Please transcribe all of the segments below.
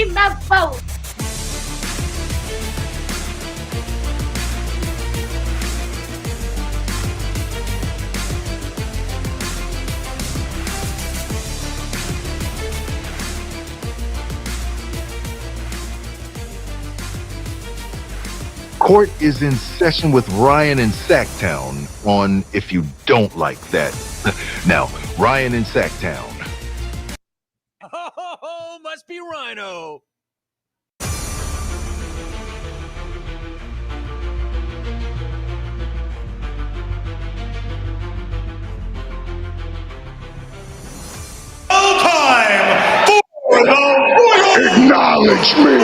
taking my vote. Court is in session with Ryan in Sacktown on If You Don't Like That. Now, Ryan in Sacktown. Oh, must be Rhino. Time for the Acknowledge Me.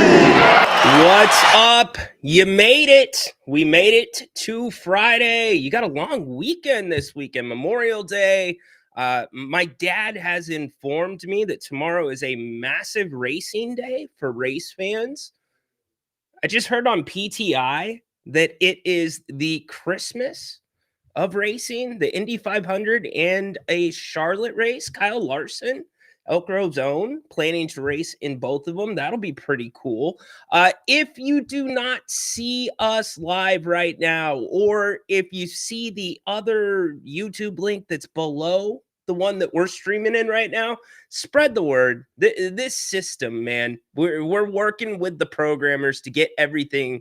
What's up? You made it. We made it to Friday. You got a long weekend this weekend, Memorial Day. My dad has informed me that tomorrow is a massive racing day for race fans. I just heard on PTI that it is the Christmas of racing, the Indy 500 and a Charlotte race. Kyle Larson, Elk Grove's own, planning to race in both of them. That'll be pretty cool. If you do not see us live right now, or if you see the other YouTube link that's below the one that we're streaming in right now, spread the word. This system, man, we're working with the programmers to get everything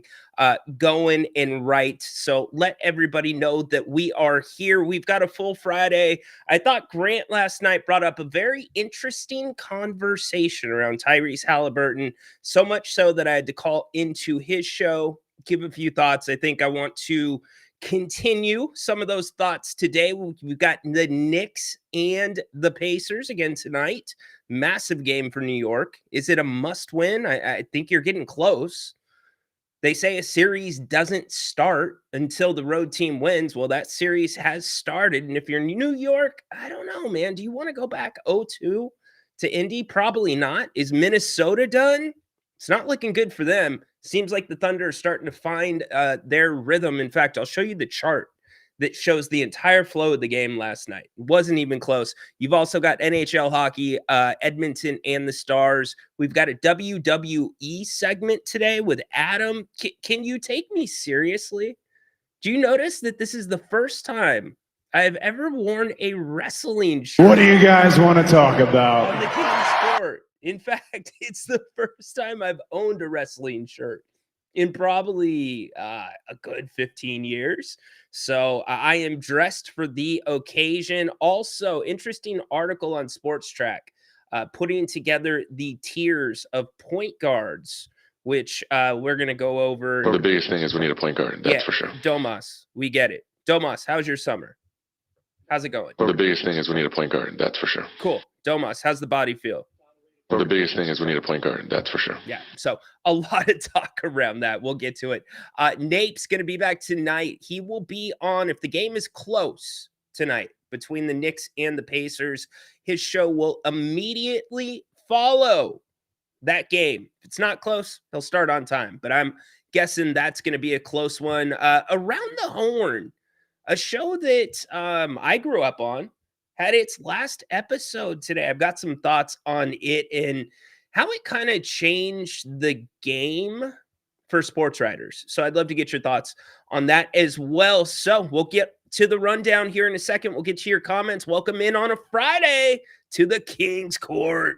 going and right. So let everybody know that we are here. We've got a full Friday. I thought Grant last night brought up a very interesting conversation around Tyrese Haliburton, so much so that I had to call into his show, give a few thoughts. I think I want to continue some of those thoughts today. We've got the Knicks and the Pacers again tonight. Massive game for New York. Is it a must win? I think you're getting close. They say a series doesn't start until the road team wins. Well, that series has started. And if you're New York, I don't know, man. Do you want to go back 0-2 to Indy? Probably not. Is Minnesota done? It's not looking good for them. Seems like the Thunder are starting to find their rhythm. In fact, I'll show you the chart that shows the entire flow of the game last night. It wasn't even close. You've also got NHL hockey, Edmonton and the Stars. We've got a WWE segment today with Adam. Can you take me seriously? Do you notice that this is the first time I've ever worn a wrestling shirt? What do you guys want to talk about? On the King Sport. In fact, it's the first time I've owned a wrestling shirt in probably a good 15 years. So I am dressed for the occasion. Also, interesting article on Sports Track, putting together the tiers of point guards, which we're going to go over. Well, the biggest thing is we need a point guard. That's for sure. Domas, we get it. Domas, how's your summer? How's it going? Well, the biggest thing is we need a point guard. That's for sure. Cool. Domas, how's the body feel? Well, the biggest thing is we need a point guard. That's for sure. Yeah. So a lot of talk around that. We'll get to it. Nape's going to be back tonight. He will be on, if the game is close tonight between the Knicks and the Pacers, his show will immediately follow that game. If it's not close, he'll start on time. But I'm guessing that's going to be a close one. Around the Horn, a show that I grew up on, had its last episode today. I've got some thoughts on it and how it kind of changed the game for sports writers. So I'd love to get your thoughts on that as well. So we'll get to the rundown here in a second. We'll get to your comments. Welcome in on a Friday to the King's Court.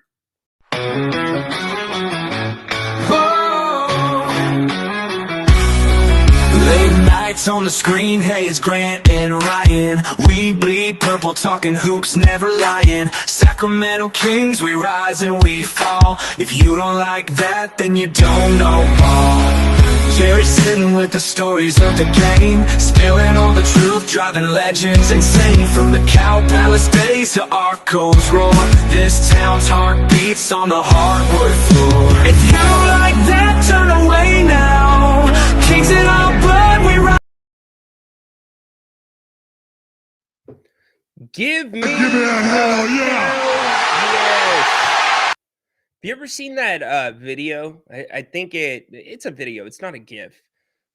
Late nights on the screen, hey, it's Grant and Ryan. We bleed purple, talking hoops, never lying. Sacramento Kings, we rise and we fall. If you don't like that, then you don't know ball. Jerry sitting with the stories of the game, spilling all the truth, driving legends insane. From the Cow Palace days to Arco's roar, this town's heart beats on the hardwood floor. If you don't like that, turn away now. Kings in our blood, we rise. Give me a hell yeah! Yes. Have you ever seen that video? I think it's a video. It's not a GIF,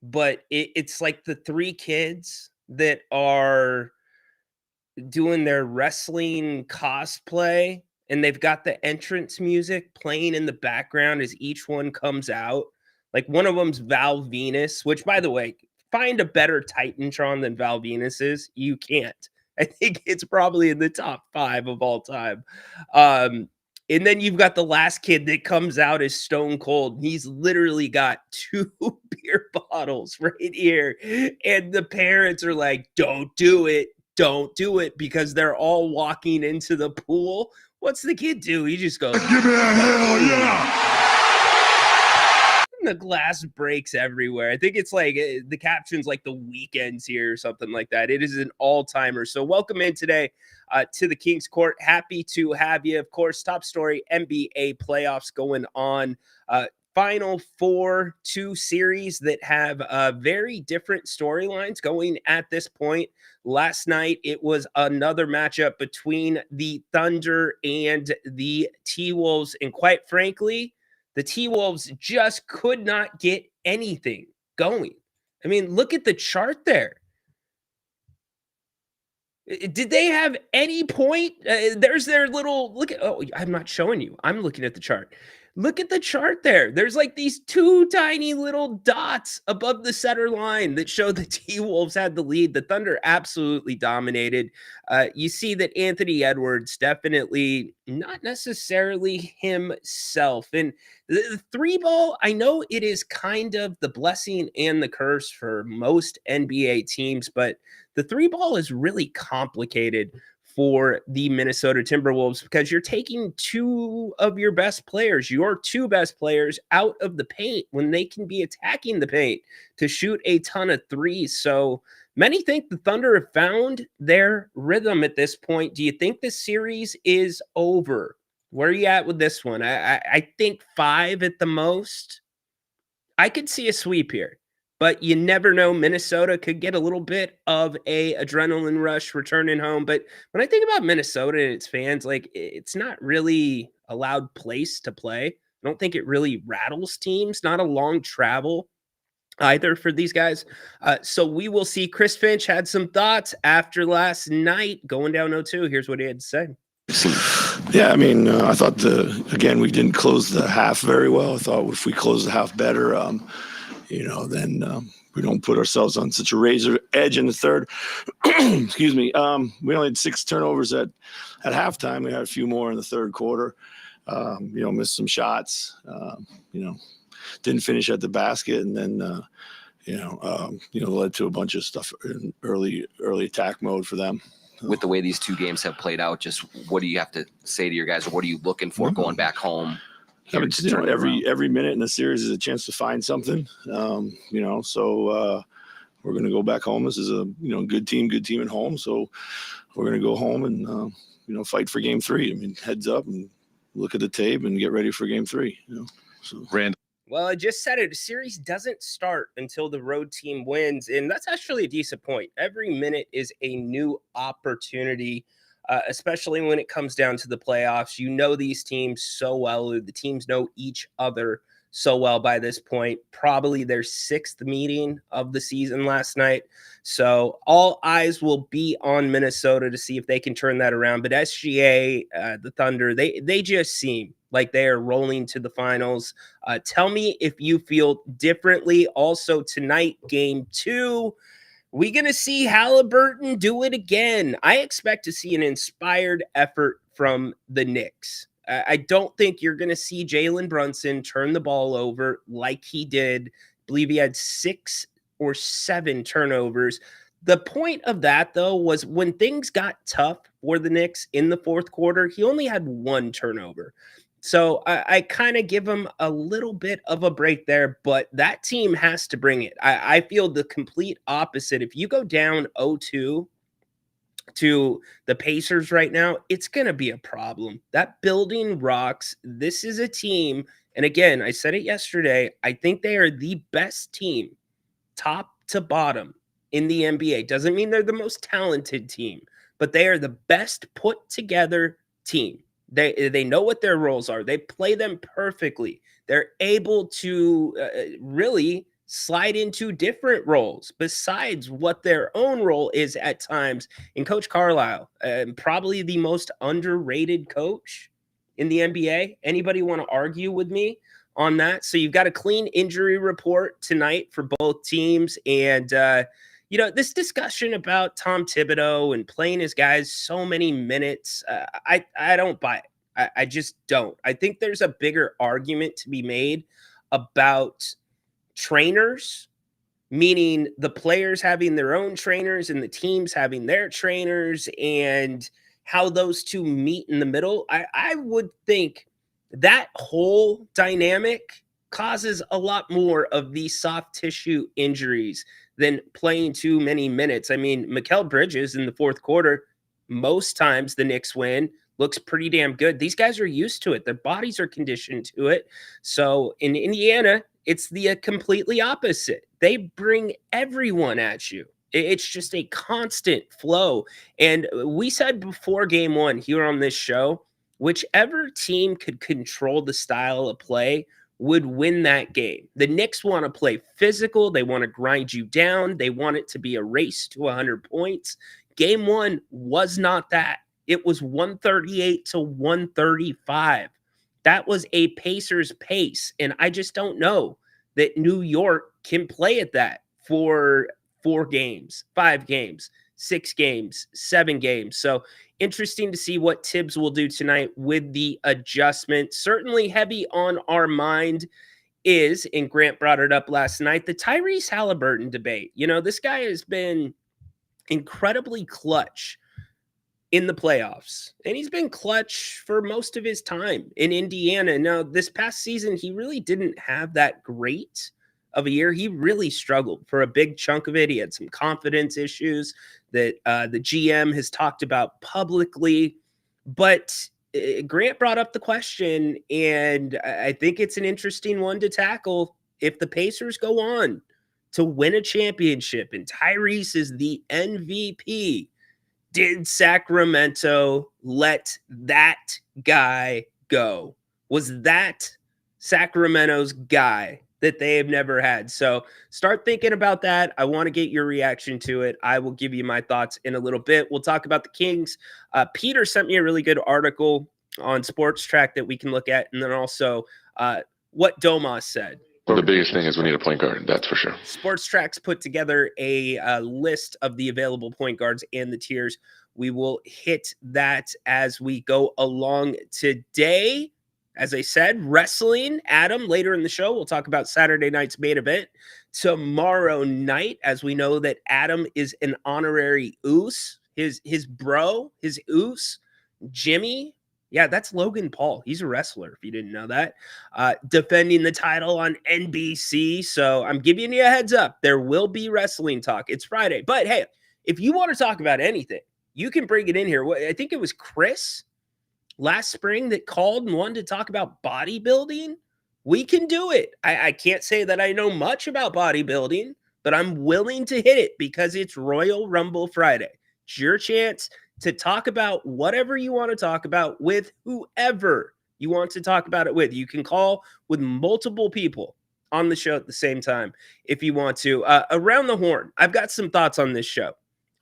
but it's like the three kids that are doing their wrestling cosplay, and they've got the entrance music playing in the background as each one comes out. Like one of them's Val Venus, which, by the way, find a better Titantron than Val Venus is. You can't. I think it's probably in the top 5 of all time. And then you've got the last kid that comes out as Stone Cold. He's literally got 2 beer bottles right here. And the parents are like, don't do it. Don't do it, because they're all walking into the pool. What's the kid do? He just goes, Give me a hell yeah. the glass breaks everywhere. I think it's like the caption's like the weekends here or something like that. It is an all-timer. So welcome in today to the King's Court. Happy to have you. Of course, top story, NBA playoffs going on. Final Four, 2 series that have very different storylines going at this point. Last night, it was another matchup between the Thunder and the T-Wolves. And quite frankly, the T-Wolves just could not get anything going. I mean, look at the chart there. Did they have any point? There's their little look at. Oh, I'm not showing you. I'm looking at the chart. Look at the chart there. There's like these 2 tiny little dots above the center line that show the T-Wolves had the lead. The Thunder absolutely dominated. You see that Anthony Edwards definitely not necessarily himself. And the 3-ball, I know it is kind of the blessing and the curse for most NBA teams, but the 3-ball is really complicated for the Minnesota Timberwolves because you're taking 2 of your best players, your 2 best players, out of the paint when they can be attacking the paint to shoot a ton of threes. So many think the Thunder have found their rhythm at this point. Do you think the series is over? Where are you at with this one? I think 5 at the most. I could see a sweep here. But you never know. Minnesota could get a little bit of a adrenaline rush returning home. But when I think about Minnesota and its fans, like it's not really a loud place to play. I don't think it really rattles teams. Not a long travel either for these guys. So we will see. Chris Finch had some thoughts after last night going down 0-2. Here's what he had to say. Yeah, I mean, I thought again, we didn't close the half very well. I thought if we closed the half better, then we don't put ourselves on such a razor edge in the third. Excuse me. We only had 6 turnovers at halftime. We had a few more in the third quarter. Missed some shots. Didn't finish at the basket, and then led to a bunch of stuff in early attack mode for them. With the way these 2 games have played out, just what do you have to say to your guys, or what are you looking for going back home? Every minute in the series is a chance to find something. So we're going to go back home. This is a good team at home. So we're going to go home and fight for game 3. I mean, heads up and look at the tape and get ready for game 3. So Randall. Well, I just said it. A series doesn't start until the road team wins, and that's actually a decent point. Every minute is a new opportunity. Especially when it comes down to the playoffs. You know these teams so well. The teams know each other so well by this point. Probably their 6th meeting of the season last night. So all eyes will be on Minnesota to see if they can turn that around. But SGA, the Thunder, they just seem like they are rolling to the finals. Tell me if you feel differently. Also tonight, game 2. We going to see Haliburton do it again. I expect to see an inspired effort from the Knicks. I don't think you're going to see Jalen Brunson turn the ball over like he did. I believe he had 6 or 7 turnovers. The point of that, though, was when things got tough for the Knicks in the fourth quarter, he only had 1 turnover. So I kind of give him a little bit of a break there, but that team has to bring it. I feel the complete opposite. If you go down 0-2 to the Pacers right now, it's going to be a problem. That building rocks. This is a team. And again, I said it yesterday. I think they are the best team, top to bottom, in the NBA. Doesn't mean they're the most talented team, but they are the best put together team. They know what their roles are. They play them perfectly. They're able to really slide into different roles besides what their own role is at times. And Coach Carlisle, probably the most underrated coach in the NBA. Anybody want to argue with me on that? So you've got a clean injury report tonight for both teams. And, this discussion about Tom Thibodeau and playing his guys so many minutes, I don't buy it. I just don't. I think there's a bigger argument to be made about trainers, meaning the players having their own trainers and the teams having their trainers, and how those two meet in the middle. I would think that whole dynamic causes a lot more of these soft tissue injuries than playing too many minutes. I mean, Mikal Bridges in the fourth quarter, most times the Knicks win, looks pretty damn good. These guys are used to it. Their bodies are conditioned to it. So in Indiana, it's the completely opposite. They bring everyone at you. It's just a constant flow. And we said before game one here on this show, whichever team could control the style of play would win that game. The Knicks want to play physical. They want to grind you down. They want it to be a race to 100 points. Game one was not that. It was 138 to 135. That was a Pacers pace. And I just don't know that New York can play at that for 4 games, 5 games, 6 games, 7 games. So interesting to see what Tibbs will do tonight with the adjustment. Certainly heavy on our mind is, and Grant brought it up last night, the Tyrese Haliburton debate. This guy has been incredibly clutch in the playoffs, and he's been clutch for most of his time in Indiana. Now, this past season, he really didn't have that great of a year. He really struggled for a big chunk of it. He had some confidence issues that the GM has talked about publicly. But Grant brought up the question, and I think it's an interesting one to tackle. If the Pacers go on to win a championship and Tyrese is the MVP, did Sacramento let that guy go? Was that Sacramento's guy that they have never had? So start thinking about that. I want to get your reaction to it. I will give you my thoughts in a little bit. We'll talk about the Kings. Peter sent me a really good article on Sports Track that we can look at, and then also what Domas said. Well, the biggest thing is we need a point guard. That's for sure. Sports Track's put together a list of the available point guards and the tiers. We will hit that as we go along today. As I said, wrestling, Adam, later in the show, we'll talk about Saturday night's main event. Tomorrow night, as we know that Adam is an honorary Oos, his bro, his Oos, Jimmy. Yeah, that's Logan Paul. He's a wrestler, if you didn't know that. Defending the title on NBC. So I'm giving you a heads up. There will be wrestling talk. It's Friday. But hey, if you want to talk about anything, you can bring it in here. I think it was Chris last spring that called and wanted to talk about bodybuilding. We can do it. I can't say that I know much about bodybuilding, but I'm willing to hit it because it's Royal Rumble Friday. It's your chance to talk about whatever you want to talk about with whoever you want to talk about it with. You can call with multiple people on the show at the same time if you want to. Around the Horn, I've got some thoughts on this show.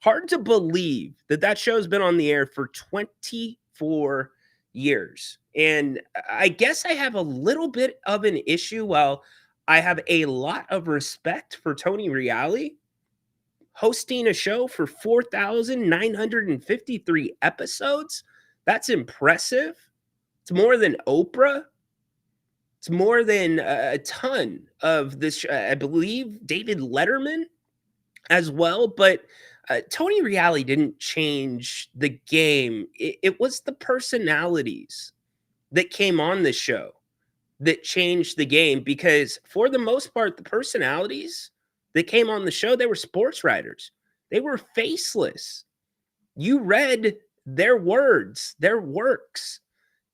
Hard to believe that show's been on the air for 24 years. And I guess I have a little bit of an issue. While I have a lot of respect for Tony Reale, hosting a show for 4,953 episodes, that's impressive. It's more than Oprah. It's more than a ton of this. I believe David Letterman as well. But Tony Reale didn't change the game. It was the personalities that came on this show that changed the game, because for the most part, the personalities that came on the show, they were sports writers. They were faceless. You read their words, their works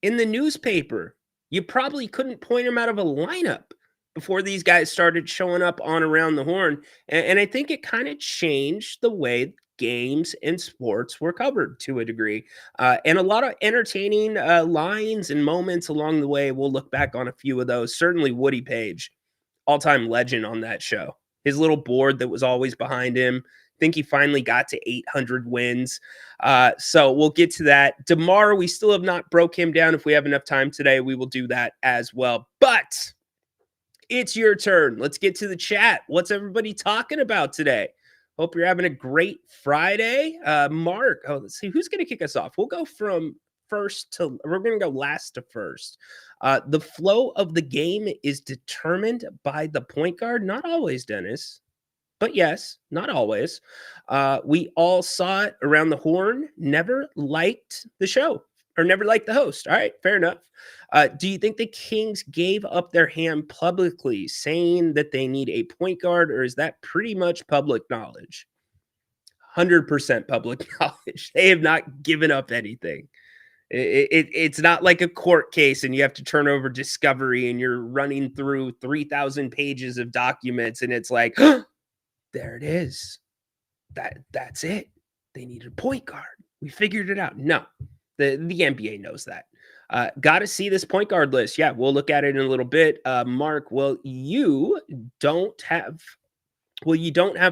in the newspaper. You probably couldn't point them out of a lineup before these guys started showing up on Around the Horn. And I think it kind of changed the way games and sports were covered to a degree. And a lot of entertaining lines and moments along the way. We'll look back on a few of those. Certainly Woody Page, all-time legend on that show. His little board that was always behind him, think he finally got to 800 wins. So we'll get to that. DeMar, we still have not broke him down. If we have enough time today, we will do that as well. But it's your turn. Let's get to the chat. What's everybody talking about today? Hope you're having a great Friday. Mark, let's see, who's going to kick us off? We'll go from we're going to go last to first. The flow of the game is determined by the point guard. Not always, Dennis, but yes, not always. We all saw it around the horn. Never liked the show or never liked the host. All right, fair enough. Do you think the Kings gave up their hand publicly, saying that they need a point guard, or is that pretty much public knowledge? 100% public knowledge. They have not given up anything. It's not like a court case and you have to turn over discovery and you're running through 3,000 pages of documents and it's like, oh, there it is. That's it. They need a point guard. We figured it out. No, the NBA knows that. Got to see this point guard list. Yeah, we'll look at it in a little bit. Mark, you don't have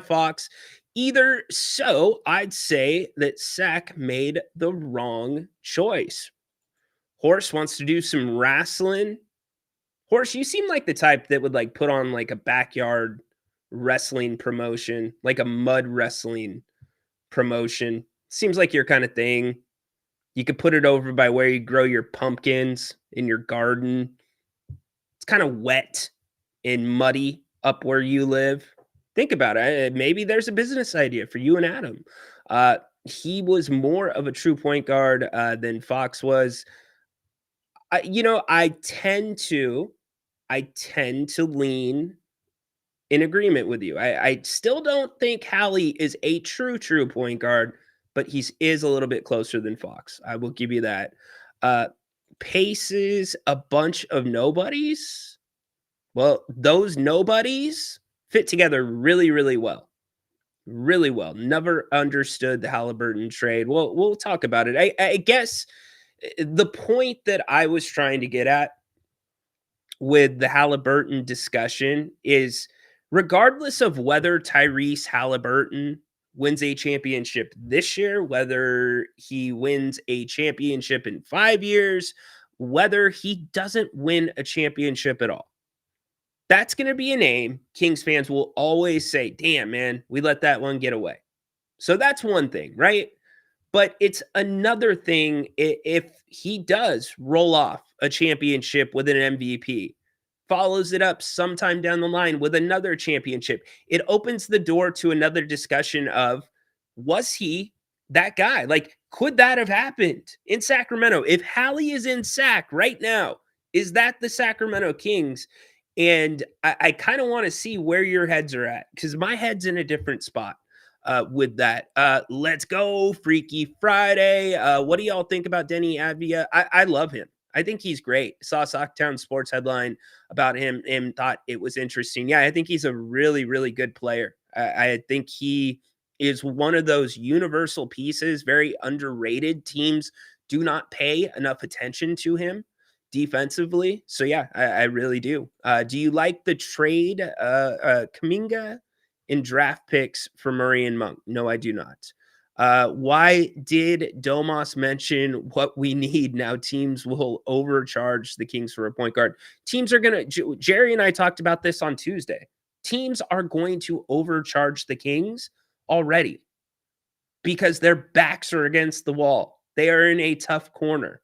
Fox either. So I'd say that Sack made the wrong choice. Horse wants to do some wrestling. Horse, you seem like the type that would like put on like a backyard wrestling promotion, like a mud wrestling promotion. Seems like your kind of thing. You could put it over by where you grow your pumpkins in your garden. It's kind of wet and muddy up where you live. Think about it. Maybe there's a business idea for you and Adam. He was more of a true point guard than Fox was. I tend to lean in agreement with you. I still don't think Hallie is a true point guard, but he is a little bit closer than Fox. I will give you that. Paces a bunch of nobodies. Well, those nobodies fit together really, really well. Really well. Never understood the Haliburton trade. Well, we'll talk about it. I guess the point that I was trying to get at with the Haliburton discussion is regardless of whether Tyrese Haliburton wins a championship this year, whether he wins a championship in 5 years, whether he doesn't win a championship at all, that's going to be a name Kings fans will always say, damn, man, we let that one get away. So that's one thing, right? But it's another thing if he does roll off a championship with an MVP, follows it up sometime down the line with another championship. It opens the door to another discussion of, was he that guy? Like, could that have happened in Sacramento? If Hallie is in Sac right now, is that the Sacramento Kings? And I kind of want to see where your heads are at, because my head's in a different spot with that. Let's go, Freaky Friday. What do y'all think about Denny Avdia? I love him. I think he's great. Saw Socktown Sports headline about him and thought it was interesting. Yeah, I think he's a really, really good player. I think he is one of those universal pieces, very underrated. Teams do not pay enough attention to him defensively. So yeah, I really do. Do you like the trade Kuminga in draft picks for Murray and Monk? No, I do not. Why did Domas mention what we need? Now teams will overcharge the Kings for a point guard. Teams are going to, Jerry and I talked about this on Tuesday. Teams are going to overcharge the Kings already because their backs are against the wall. They are in a tough corner.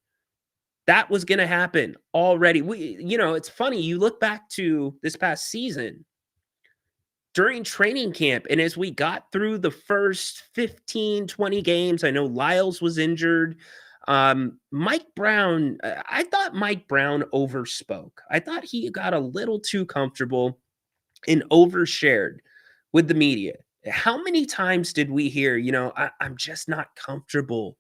That was going to happen already. It's funny. You look back to this past season during training camp, and as we got through the first 15, 20 games, I know Lyles was injured. Mike Brown, I thought Mike Brown overspoke. I thought he got a little too comfortable and overshared with the media. How many times did we hear, I'm just not comfortable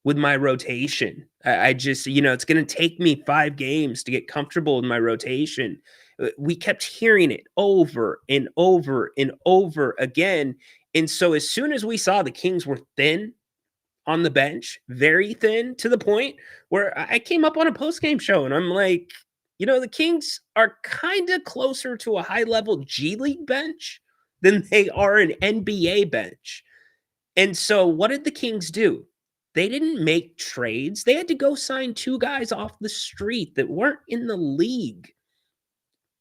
with my rotation. I just, it's going to take me 5 games to get comfortable with my rotation. We kept hearing it over and over and over again. And so as soon as we saw the Kings were thin on the bench, very thin, to the point where I came up on a post-game show and I'm like, the Kings are kind of closer to a high-level G League bench than they are an NBA bench. And so what did the Kings do? They didn't make trades. They had to go sign 2 guys off the street that weren't in the league.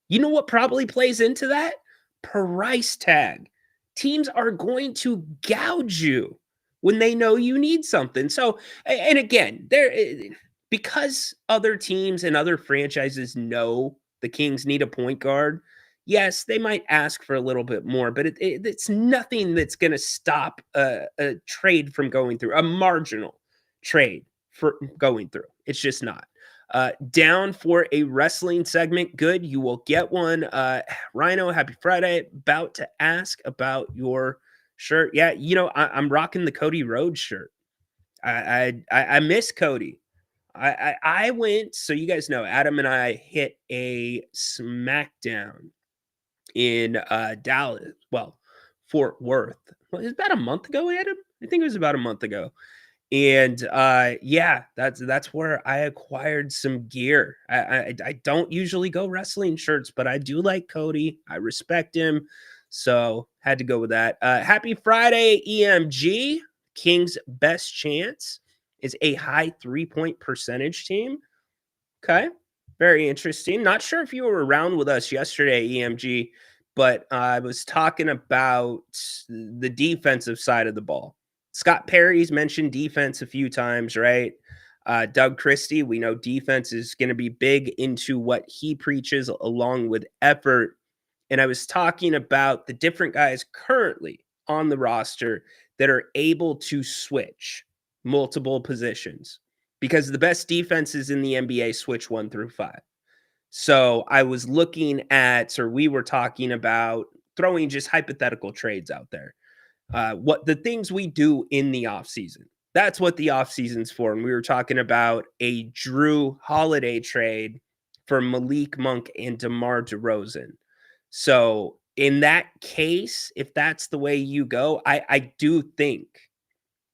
You know what probably plays into that? Price tag. Teams are going to gouge you when they know you need something. So, and again, because other teams and other franchises know the Kings need a point guard, yes, they might ask for a little bit more, but it's nothing that's going to stop a trade from going through, a marginal trade for going through. It's just not. Down for a wrestling segment. Good. You will get one. Rhino, happy Friday. About to ask about your shirt. Yeah, I'm rocking the Cody Rhodes shirt. I miss Cody. I went, so you guys know, Adam and I hit a SmackDown in Dallas. Well, Fort Worth. Well, it was about a month ago, Adam. I think it was about a month ago. And yeah, that's where I acquired some gear. I don't usually go wrestling shirts, but I do like Cody. I respect him, so had to go with that. Happy Friday, EMG. King's best chance is a high 3-point percentage team. Okay, very interesting. Not sure if you were around with us yesterday, EMG, but I was talking about the defensive side of the ball. Scott Perry's mentioned defense a few times, right? Doug Christie, we know defense is going to be big into what he preaches along with effort. And I was talking about the different guys currently on the roster that are able to switch multiple positions because the best defenses in the NBA switch 1 through 5. So I was looking at, or we were talking about throwing just hypothetical trades out there. What the things we do in the offseason. That's what the offseason's for. And we were talking about a Drew Holiday trade for Malik Monk and DeMar DeRozan. So in that case, if that's the way you go, I do think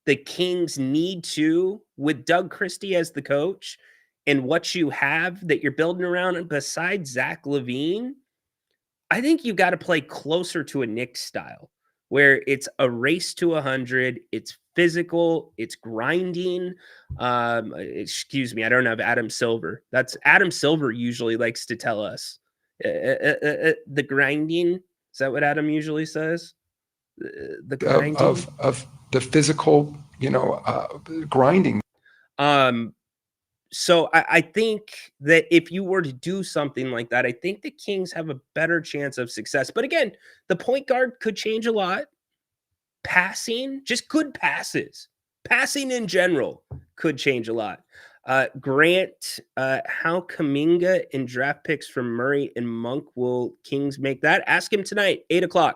the Kings need to, with Doug Christie as the coach and what you have that you're building around, and besides Zach LaVine, I think you got to play closer to a Knicks style where it's a race to 100. It's physical. It's grinding. Excuse me. I don't have Adam Silver. That's Adam Silver usually likes to tell us the grinding. Is that what Adam usually says? The grinding of the physical, grinding. So I think that if you were to do something like that, I think the Kings have a better chance of success. But again, the point guard could change a lot. Passing, just good passes. Passing in general could change a lot. Grant, how Kuminga and draft picks from Murray and Monk will Kings make that? Ask him tonight, 8:00.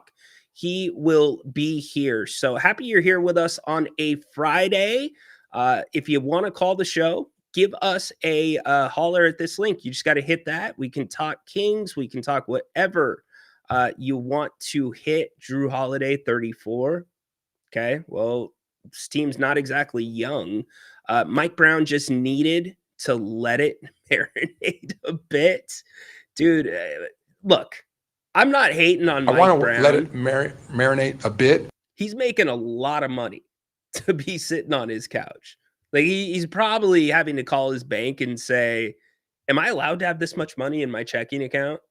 He will be here. So happy you're here with us on a Friday. If you want to call the show, give us a holler at this link. You just got to hit that. We can talk Kings. We can talk whatever you want to hit. Drew Holiday, 34. Okay, well, this team's not exactly young. Mike Brown just needed to let it marinate a bit. Dude, look, I'm not hating on Mike Brown. I want to let it marinate a bit. He's making a lot of money to be sitting on his couch. Like he's probably having to call his bank and say, am I allowed to have this much money in my checking account?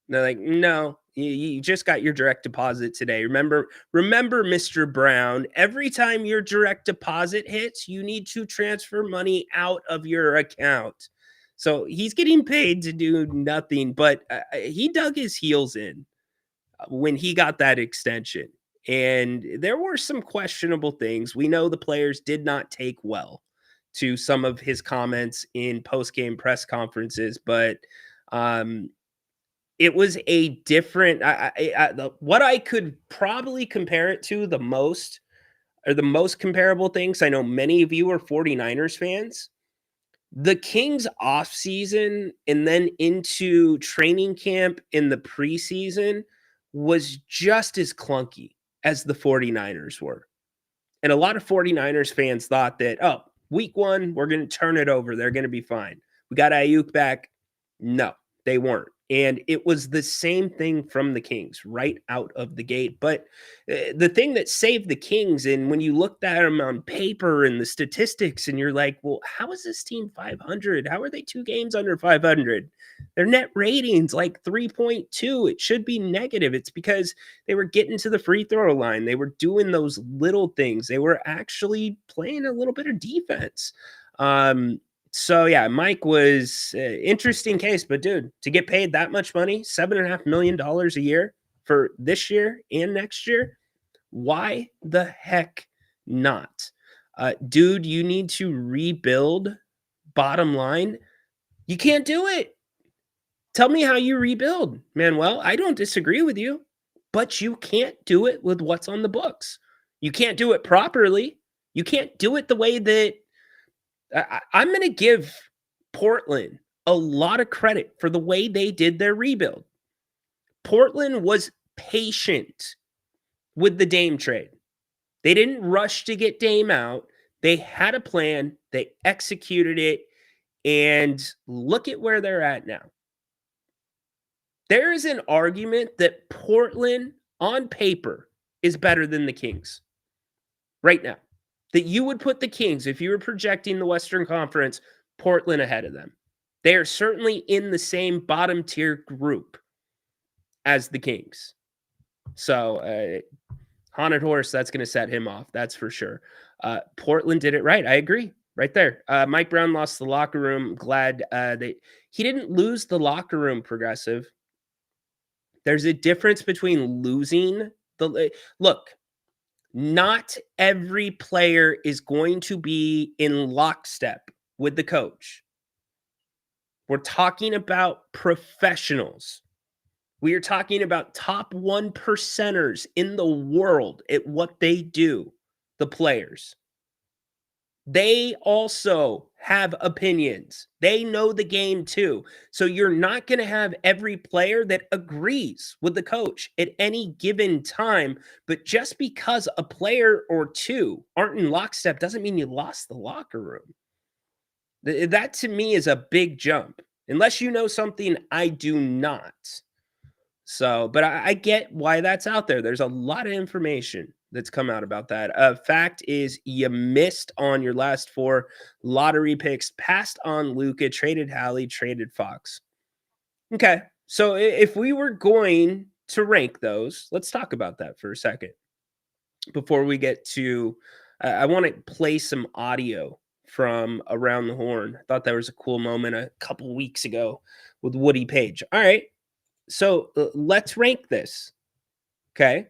And they're like, no, you just got your direct deposit today. Remember, Mr. Brown, every time your direct deposit hits, you need to transfer money out of your account. So he's getting paid to do nothing, but he dug his heels in when he got that extension. And there were some questionable things. We know the players did not take well to some of his comments in post-game press conferences, but it was a different, what I could probably compare it to the most, or the most comparable things. I know many of you are 49ers fans. The Kings offseason and then into training camp in the preseason was just as clunky as the 49ers were. And a lot of 49ers fans thought that, oh, week 1, we're going to turn it over. They're going to be fine. We got Ayuk back. No, they weren't. And it was the same thing from the Kings right out of the gate. But the thing that saved the Kings, and when you looked at them on paper and the statistics, and you're like, well, how is this team 500? How are they 2 games under 500? Their net ratings like 3.2. It should be negative. It's because they were getting to the free throw line. They were doing those little things. They were actually playing a little bit of defense. So yeah, Mike was interesting case, but dude, to get paid that much money, $7.5 million a year for this year and next year, why the heck not? Dude, you need to rebuild. Bottom line, you can't do it. Tell me how you rebuild, Manuel. I don't disagree with you, but you can't do it with what's on the books. You can't do it properly. You can't do it the way that I'm going to give Portland a lot of credit for the way they did their rebuild. Portland was patient with the Dame trade. They didn't rush to get Dame out. They had a plan. They executed it. And look at where they're at now. There is an argument that Portland, on paper, is better than the Kings right now. That you would put the Kings, if you were projecting the Western Conference, Portland ahead of them. They are certainly in the same bottom tier group as the Kings. So, Haunted Horse, that's going to set him off. That's for sure. Portland did it right. I agree. Right there. Mike Brown lost the locker room. Glad that he didn't lose the locker room, Progressive. There's a difference between losing the look. Not every player is going to be in lockstep with the coach. We're talking about professionals. We are talking about top 1%ers in the world at what they do, the players. They also have opinions. They know the game too. So you're not going to have every player that agrees with the coach at any given time. But just because a player or two aren't in lockstep doesn't mean you lost the locker room. That to me is a big jump. Unless you know something I do not. So, but I get why that's out there. There's a lot of information that's come out about that. Fact is, you missed on your last 4 lottery picks, passed on Luka, traded Hallie, traded Fox. Okay, so if we were going to rank those, let's talk about that for a second. Before we get to, I want to play some audio from Around the Horn. I thought that was a cool moment a couple weeks ago with Woody Page. All right, so let's rank this. Okay.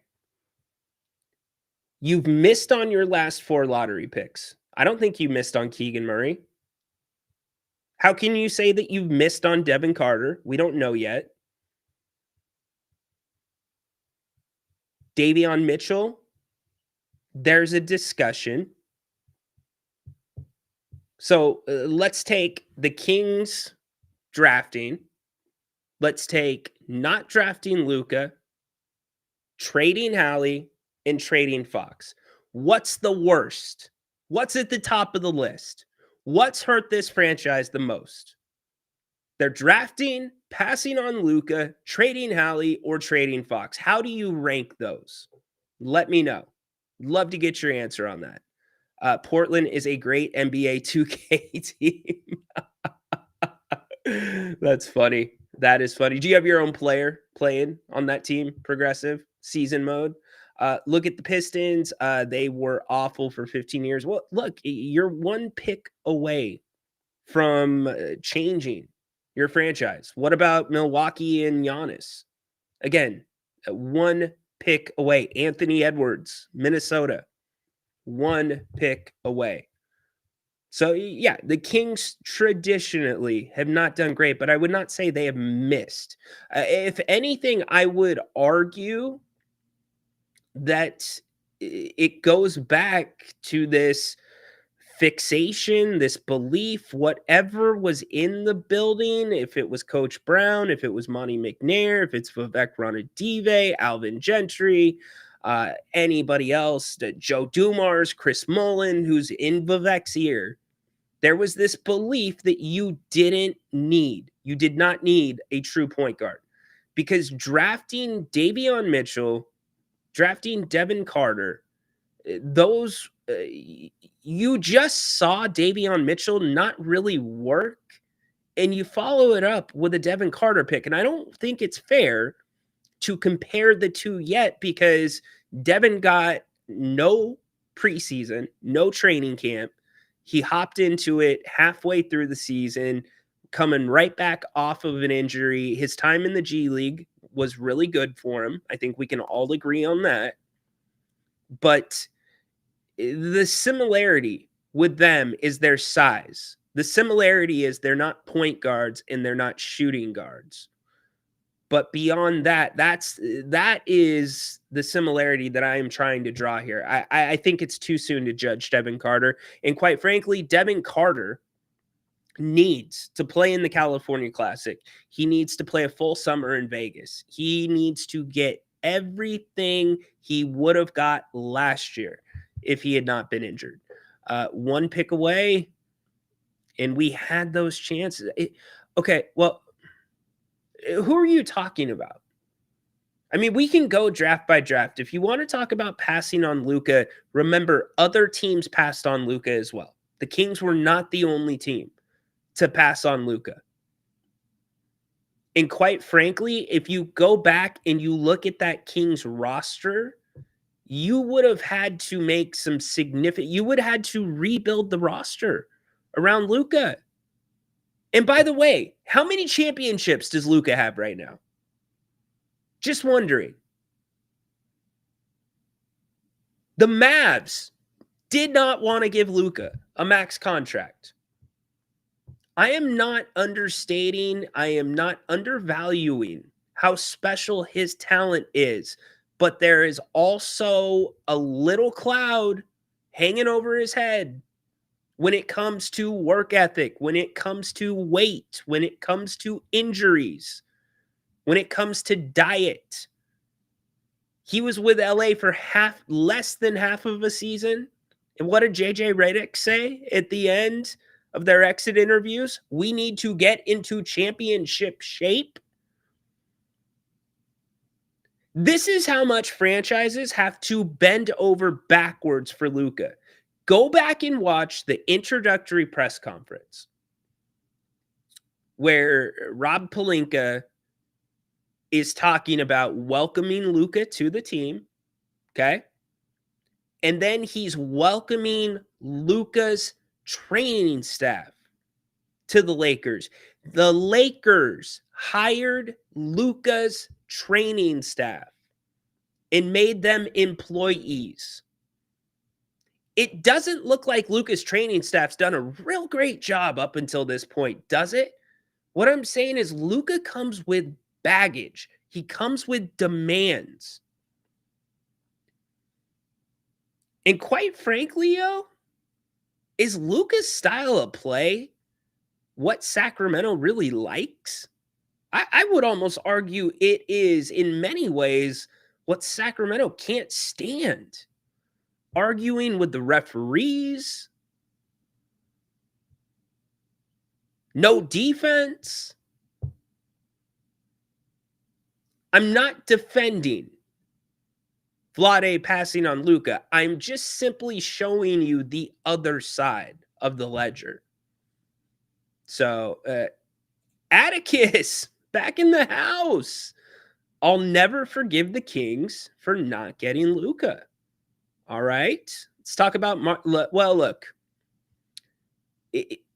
You've missed on your last 4 lottery picks. I don't think you missed on Keegan Murray. How can you say that you've missed on Devin Carter? We don't know yet. Davion Mitchell, there's a discussion. So let's take the Kings drafting. Let's take not drafting Luka, trading Hallie, and trading Fox. What's the worst? What's at the top of the list? What's hurt this franchise the most? They're drafting, passing on Luka, trading Hallie, or trading Fox. How do you rank those? Let me know. Love to get your answer on that. Portland is a great NBA 2K team. That's funny. That is funny. Do you have your own player playing on that team, Progressive, season mode? Look at the Pistons. They were awful for 15 years. Well, look, you're 1 pick away from changing your franchise. What about Milwaukee and Giannis? Again, 1 pick away. Anthony Edwards, Minnesota, 1 pick away. So, yeah, the Kings traditionally have not done great, but I would not say they have missed. If anything, I would argue that it goes back to this fixation, this belief, whatever was in the building, if it was Coach Brown, if it was Monty McNair, if it's Vivek Ranadive, Alvin Gentry, anybody else, Joe Dumars, Chris Mullen, who's in Vivek's ear, there was this belief that you didn't need You did not need a true point guard because drafting Davion Mitchell, drafting Devin Carter, those you just saw Davion Mitchell not really work, and you follow it up with a Devin Carter pick. And I don't think it's fair to compare the two yet because Devin got no preseason, no training camp. He hopped into it halfway through the season, coming right back off of an injury. His time in the G League was really good for him. I think we can all agree on that. But the similarity with them is their size. The similarity is they're not point guards and they're not shooting guards. But beyond that, that is the similarity that I am trying to draw here. I think it's too soon to judge Devin Carter. And quite frankly, Devin Carter needs to play in the California Classic. He needs to play a full summer in Vegas. He needs to get everything he would have got last year if he had not been injured. One pick away, and we had those chances. Okay, well, who are you talking about? I mean, we can go draft by draft. If you want to talk about passing on Luka, remember other teams passed on Luka as well. The Kings were not the only team to pass on Luka. And quite frankly, if you go back and you look at that Kings roster, you would have had to make some significant, you would have had to rebuild the roster around Luka. And by the way, how many championships does Luka have right now? Just wondering. The Mavs did not want to give Luka a max contract. I am not understating, I am not undervaluing how special his talent is, but there is also a little cloud hanging over his head when it comes to work ethic, when it comes to weight, when it comes to injuries, when it comes to diet. He was with LA for less than half of a season. And what did JJ Redick say at the end of their exit interviews? We need to get into championship shape. This is how much franchises have to bend over backwards for Luka. Go back and watch the introductory press conference where Rob Pelinka is talking about welcoming Luka to the team, okay? And then he's welcoming Luka's training staff to the Lakers. The Lakers hired Luka's training staff and made them employees. It doesn't look like Luka's training staff's done a real great job up until this point, does it? What I'm saying is Luka comes with baggage. He comes with demands. And quite frankly, is Luka's style of play what Sacramento really likes? I would almost argue it is, in many ways, what Sacramento can't stand. Arguing with the referees, no defense. I'm not defending Vlade passing on Luka. I'm just simply showing you the other side of the ledger. So, Atticus, back in the house. I'll never forgive the Kings for not getting Luka. All right? Let's talk about... look.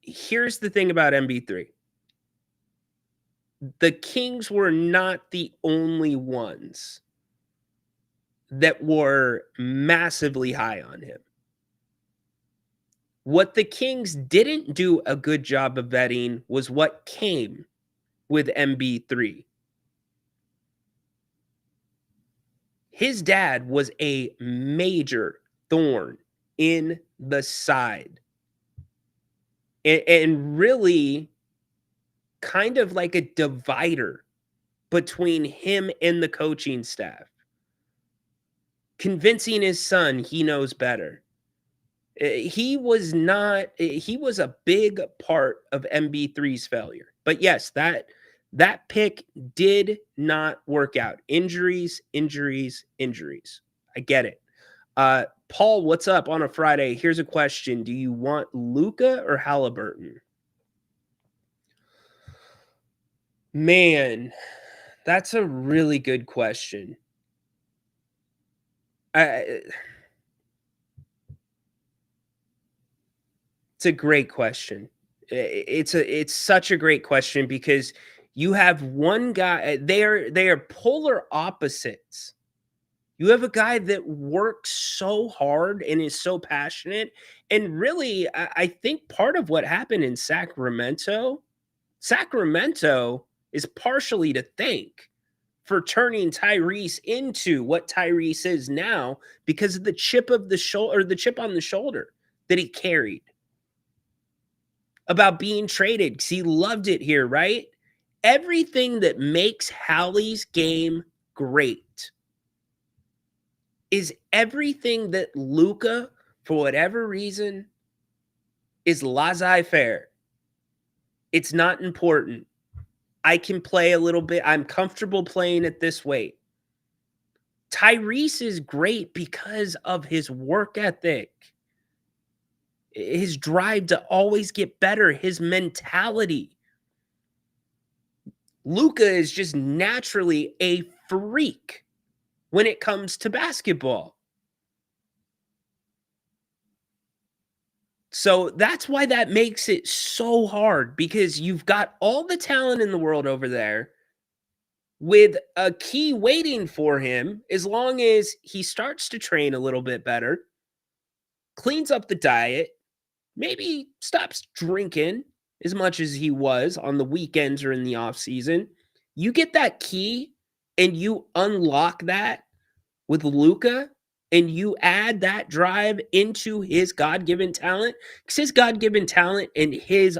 Here's the thing about MB3. The Kings were not the only ones that were massively high on him. What the Kings didn't do a good job of vetting was what came with MB3. His dad was a major thorn in the side. And really kind of like a divider between him and the coaching staff. Convincing his son he knows better. He was not. He was a big part of MB3's failure. But yes, that pick did not work out. Injuries, injuries, injuries. I get it. Paul, what's up on a Friday? Here's a question: do you want Luka or Haliburton? Man, that's a really good question. It's a great question. It's such a great question because you have one guy. They are polar opposites. You have a guy that works so hard and is so passionate, and really, I think part of what happened in Sacramento is partially to thank for turning Tyrese into what Tyrese is now because of the chip of the shoulder, or the chip on the shoulder that he carried about being traded because he loved it here, right? Everything that makes Hallie's game great is everything that Luka, for whatever reason, is laissez-faire. It's not important. I can play a little bit. I'm comfortable playing at this weight. Tyrese is great because of his work ethic, his drive to always get better, his mentality. Luka is just naturally a freak when it comes to basketball. So that's why that makes it so hard, because you've got all the talent in the world over there with a key waiting for him as long as he starts to train a little bit better, cleans up the diet, maybe stops drinking as much as he was on the weekends or in the off season. You get that key and you unlock that with Luka, and you add that drive into his God-given talent, because his God-given talent and his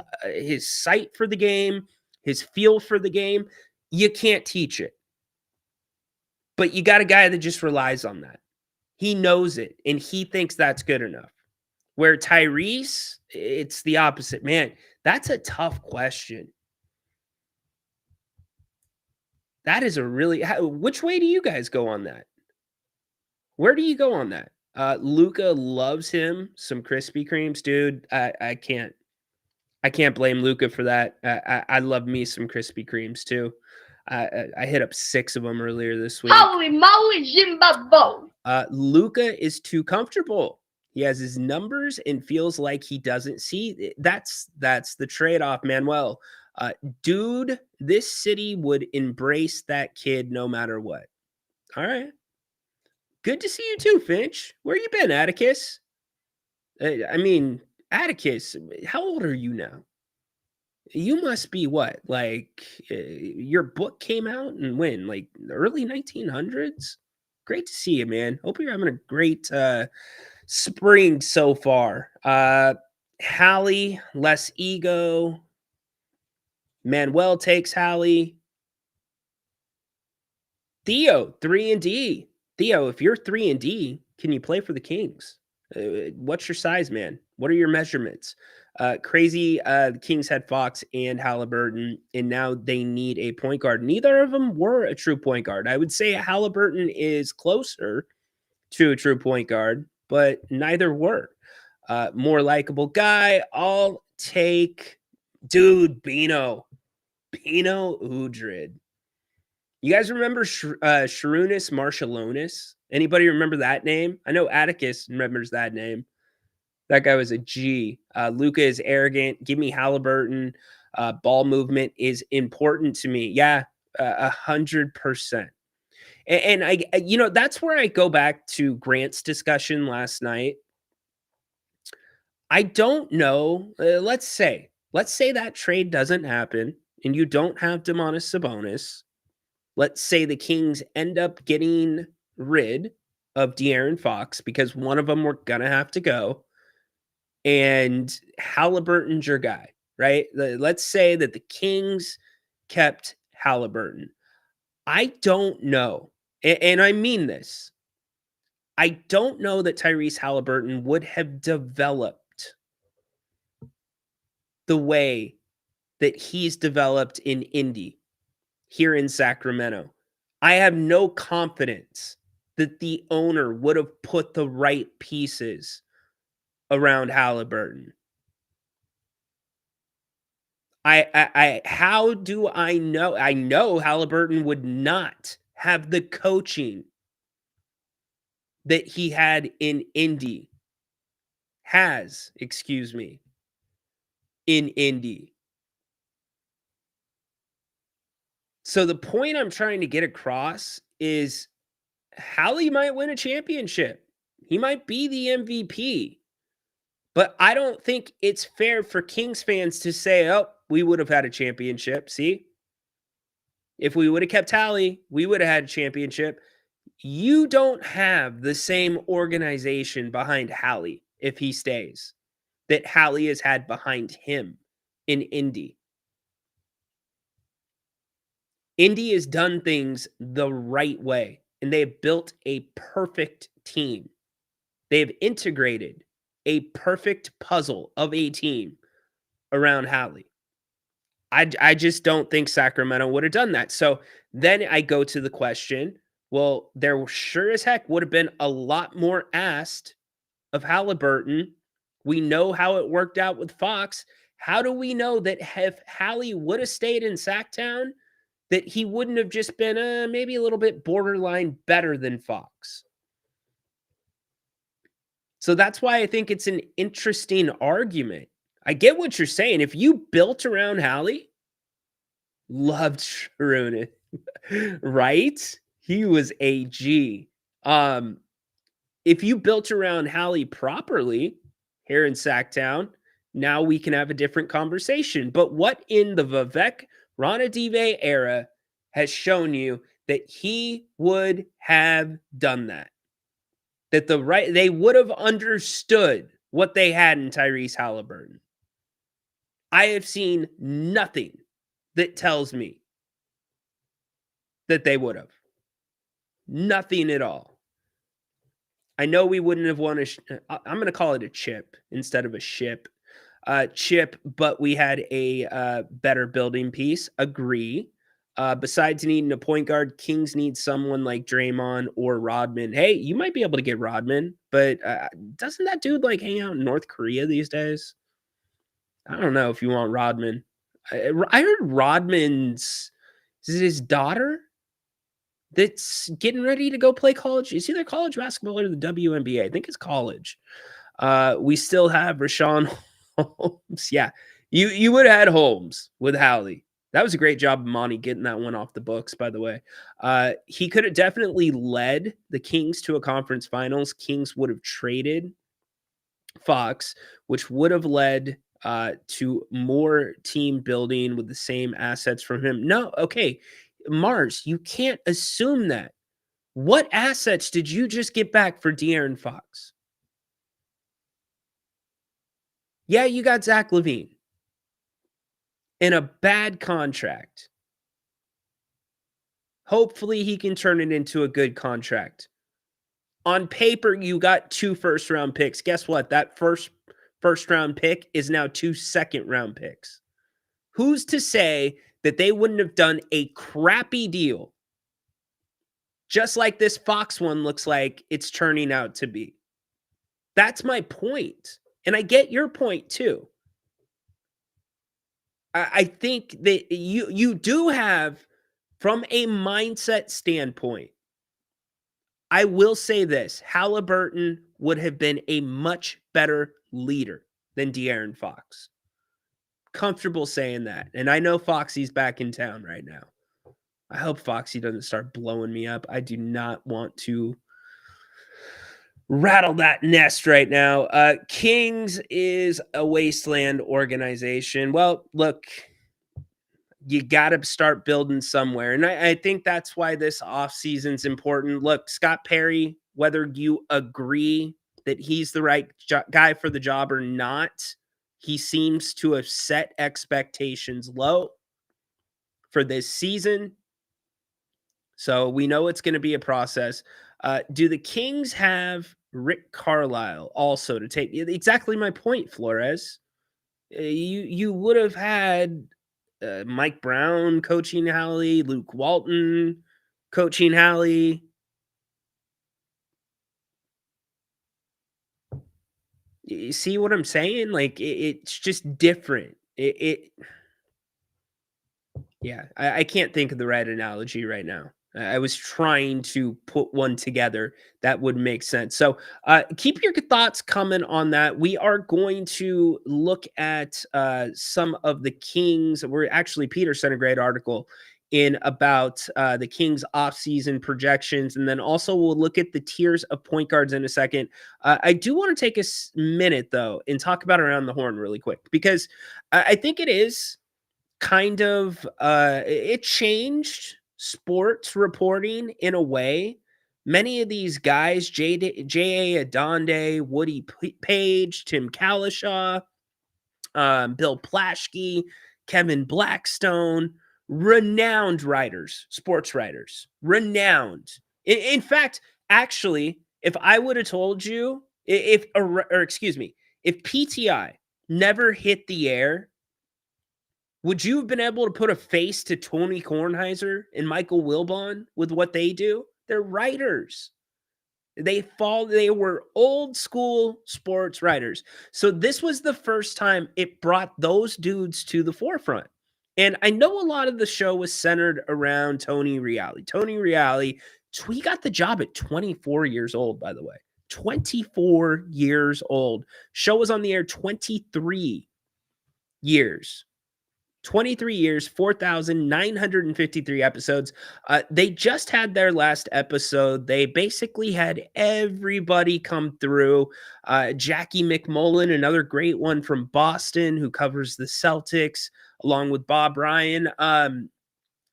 sight for the game, his feel for the game, you can't teach it. But you got a guy that just relies on that. He knows it, and he thinks that's good enough. Where Tyrese, it's the opposite. Man, that's a tough question. That is a really... which way do you guys go on that? Where do you go on that? Luka loves him some Krispy Kremes, dude. I can't blame Luka for that. I love me some Krispy Kremes too. I hit up 6 of them earlier this week. Holy moly, Zimbabwe! Luka is too comfortable. He has his numbers and feels like he doesn't see. That's the trade-off, Manuel. Dude, this city would embrace that kid no matter what. All right. Good to see you too, Finch. Where you been, Atticus? I mean, Atticus, how old are you now? You must be what? Like, your book came out and when? Like, the early 1900s? Great to see you, man. Hope you're having a great spring so far. Hallie, less ego. Manuel takes Hallie. Theo, 3-and-D. Theo, if you're 3-and-D, can you play for the Kings? What's your size, man? What are your measurements? Crazy, the Kings had Fox and Haliburton, and now they need a point guard. Neither of them were a true point guard. I would say Haliburton is closer to a true point guard, but neither were. More likable guy. I'll take, dude, Bino Udrid. You guys remember Sharunas Marshallonis? Anybody remember that name? I know Atticus remembers that name. That guy was a G. Luka is arrogant. Give me Haliburton. Ball movement is important to me. Yeah, 100%. And I, that's where I go back to Grant's discussion last night. I don't know. Let's say that trade doesn't happen and you don't have Domantas Sabonis. Let's say the Kings end up getting rid of De'Aaron Fox because one of them were going to have to go. And Haliburton's your guy, right? Let's say that the Kings kept Haliburton. I don't know. And I mean this. I don't know that Tyrese Haliburton would have developed the way that he's developed in Indy here in Sacramento. I have no confidence that the owner would have put the right pieces around Haliburton. How do I know? I know Haliburton would not have the coaching that he had in Indy. In Indy. So the point I'm trying to get across is Hallie might win a championship. He might be the MVP. But I don't think it's fair for Kings fans to say, oh, we would have had a championship. See? If we would have kept Hallie, we would have had a championship. You don't have the same organization behind Hallie if he stays that Hallie has had behind him in Indy. Indy has done things the right way, and they have built a perfect team. They have integrated a perfect puzzle of a team around Hallie. I just don't think Sacramento would have done that. So then I go to the question, well, there sure as heck would have been a lot more asked of Haliburton. We know how it worked out with Fox. How do we know that if Hallie would have stayed in Sacktown, that he wouldn't have just been maybe a little bit borderline better than Fox? So that's why I think it's an interesting argument. I get what you're saying. If you built around Hallie, loved Sharunin, right? He was a G. If you built around Hallie properly here in Sacktown, now we can have a different conversation. But what in the Vivek Ranadive era has shown you that he would have done that? That they would have understood what they had in Tyrese Haliburton. I have seen nothing that tells me that they would have. Nothing at all. I know we wouldn't have won I'm going to call it a chip instead of a ship. Chip, but we had a better building piece. Agree. Besides needing a point guard, Kings need someone like Draymond or Rodman. Hey, you might be able to get Rodman, but doesn't that dude like hang out in North Korea these days? I don't know if you want Rodman. I heard Rodman's is it his daughter that's getting ready to go play college. It's either college basketball or the WNBA. I think it's college. We still have Rashawn Holmes. Yeah, you would have had Holmes with Hallie. That was a great job of Monty getting that one off the books, by the way. He could have definitely led the Kings to a conference finals. Kings would have traded Fox, which would have led to more team building with the same assets from him. No, okay. Mars, you can't assume that. What assets did you just get back for De'Aaron Fox? Yeah, you got Zach LaVine in a bad contract. Hopefully he can turn it into a good contract. On paper, you got 2 first-round picks. Guess what? That first-round pick is now 2 second-round picks. Who's to say that they wouldn't have done a crappy deal just like this Fox one looks like it's turning out to be? That's my point. And I get your point too. I think that you do have, from a mindset standpoint, I will say this. Haliburton would have been a much better leader than De'Aaron Fox. Comfortable saying that. And I know Foxy's back in town right now. I hope Foxy doesn't start blowing me up. I do not want to rattle that nest right now. Kings is a wasteland organization. Well, look, you got to start building somewhere. And I think that's why this offseason's important. Look, Scott Perry, whether you agree that he's the right guy for the job or not, he seems to have set expectations low for this season. So we know it's going to be a process. Do the Kings have Rick Carlisle also to take? Exactly my point, Flores. You would have had Mike Brown coaching Hallie, Luke Walton coaching Hallie. You see what I'm saying? Like it's just different. Yeah, I can't think of the right analogy right now. I was trying to put one together that would make sense. So keep your thoughts coming on that. We are going to look at some of the Kings. Peter sent a great article in about the Kings offseason projections. And then also we'll look at the tiers of point guards in a second. I do want to take a minute, though, and talk about Around the Horn really quick, because I think it is kind of it changed sports reporting in a way. Many of these guys, J.A. Adonde, Woody Page, Tim Kalishaw, Bill Plaschke, Kevin Blackstone, renowned writers, sports writers, renowned. In fact, actually, if I would have told you, if PTI never hit the air, would you have been able to put a face to Tony Kornheiser and Michael Wilbon with what they do? They're writers. They were old school sports writers. So this was the first time it brought those dudes to the forefront. And I know a lot of the show was centered around Tony Reali. Tony Reali, he got the job at 24 years old, by the way. 24 years old. Show was on the air 23 years. 23 years, 4,953 episodes. They just had their last episode. They basically had everybody come through. Jackie McMullen, another great one from Boston who covers the Celtics, along with Bob Ryan.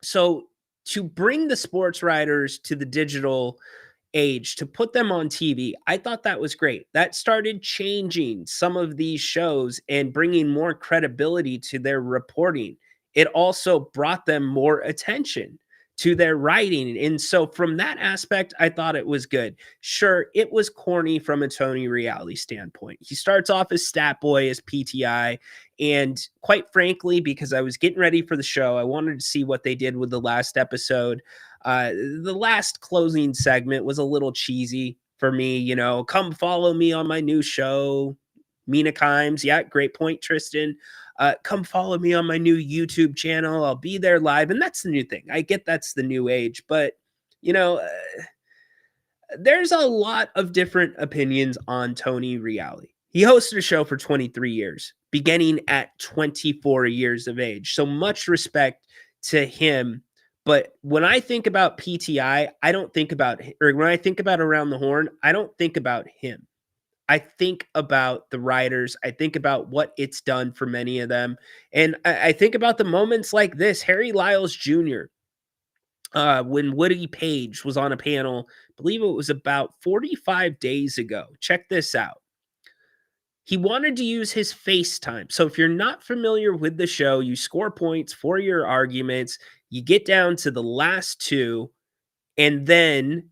So to bring the sports writers to the digital age, to put them on TV, I thought that was great. That started changing some of these shows and bringing more credibility to their reporting. It also brought them more attention to their writing. And so from that aspect, I thought it was good. Sure, it was corny from a Tony Reali standpoint. He starts off as Stat Boy, as PTI. And quite frankly, because I was getting ready for the show, I wanted to see what they did with the last episode. The last closing segment was a little cheesy for me. You know, come follow me on my new show, Mina Kimes. Yeah, great point, Tristan. Come follow me on my new YouTube channel. I'll be there live. And that's the new thing. I get that's the new age. But, you know, there's a lot of different opinions on Tony Reali. He hosted a show for 23 years, beginning at 24 years of age. So much respect to him. But when I think about PTI, I don't think about, or when I think about Around the Horn, I don't think about him. I think about the writers. I think about what it's done for many of them. And I think about the moments like this. Harry Lyles Jr., when Woody Page was on a panel, I believe it was about 45 days ago. Check this out. He wanted to use his FaceTime. So if you're not familiar with the show, you score points for your arguments. You get down to the last two, and then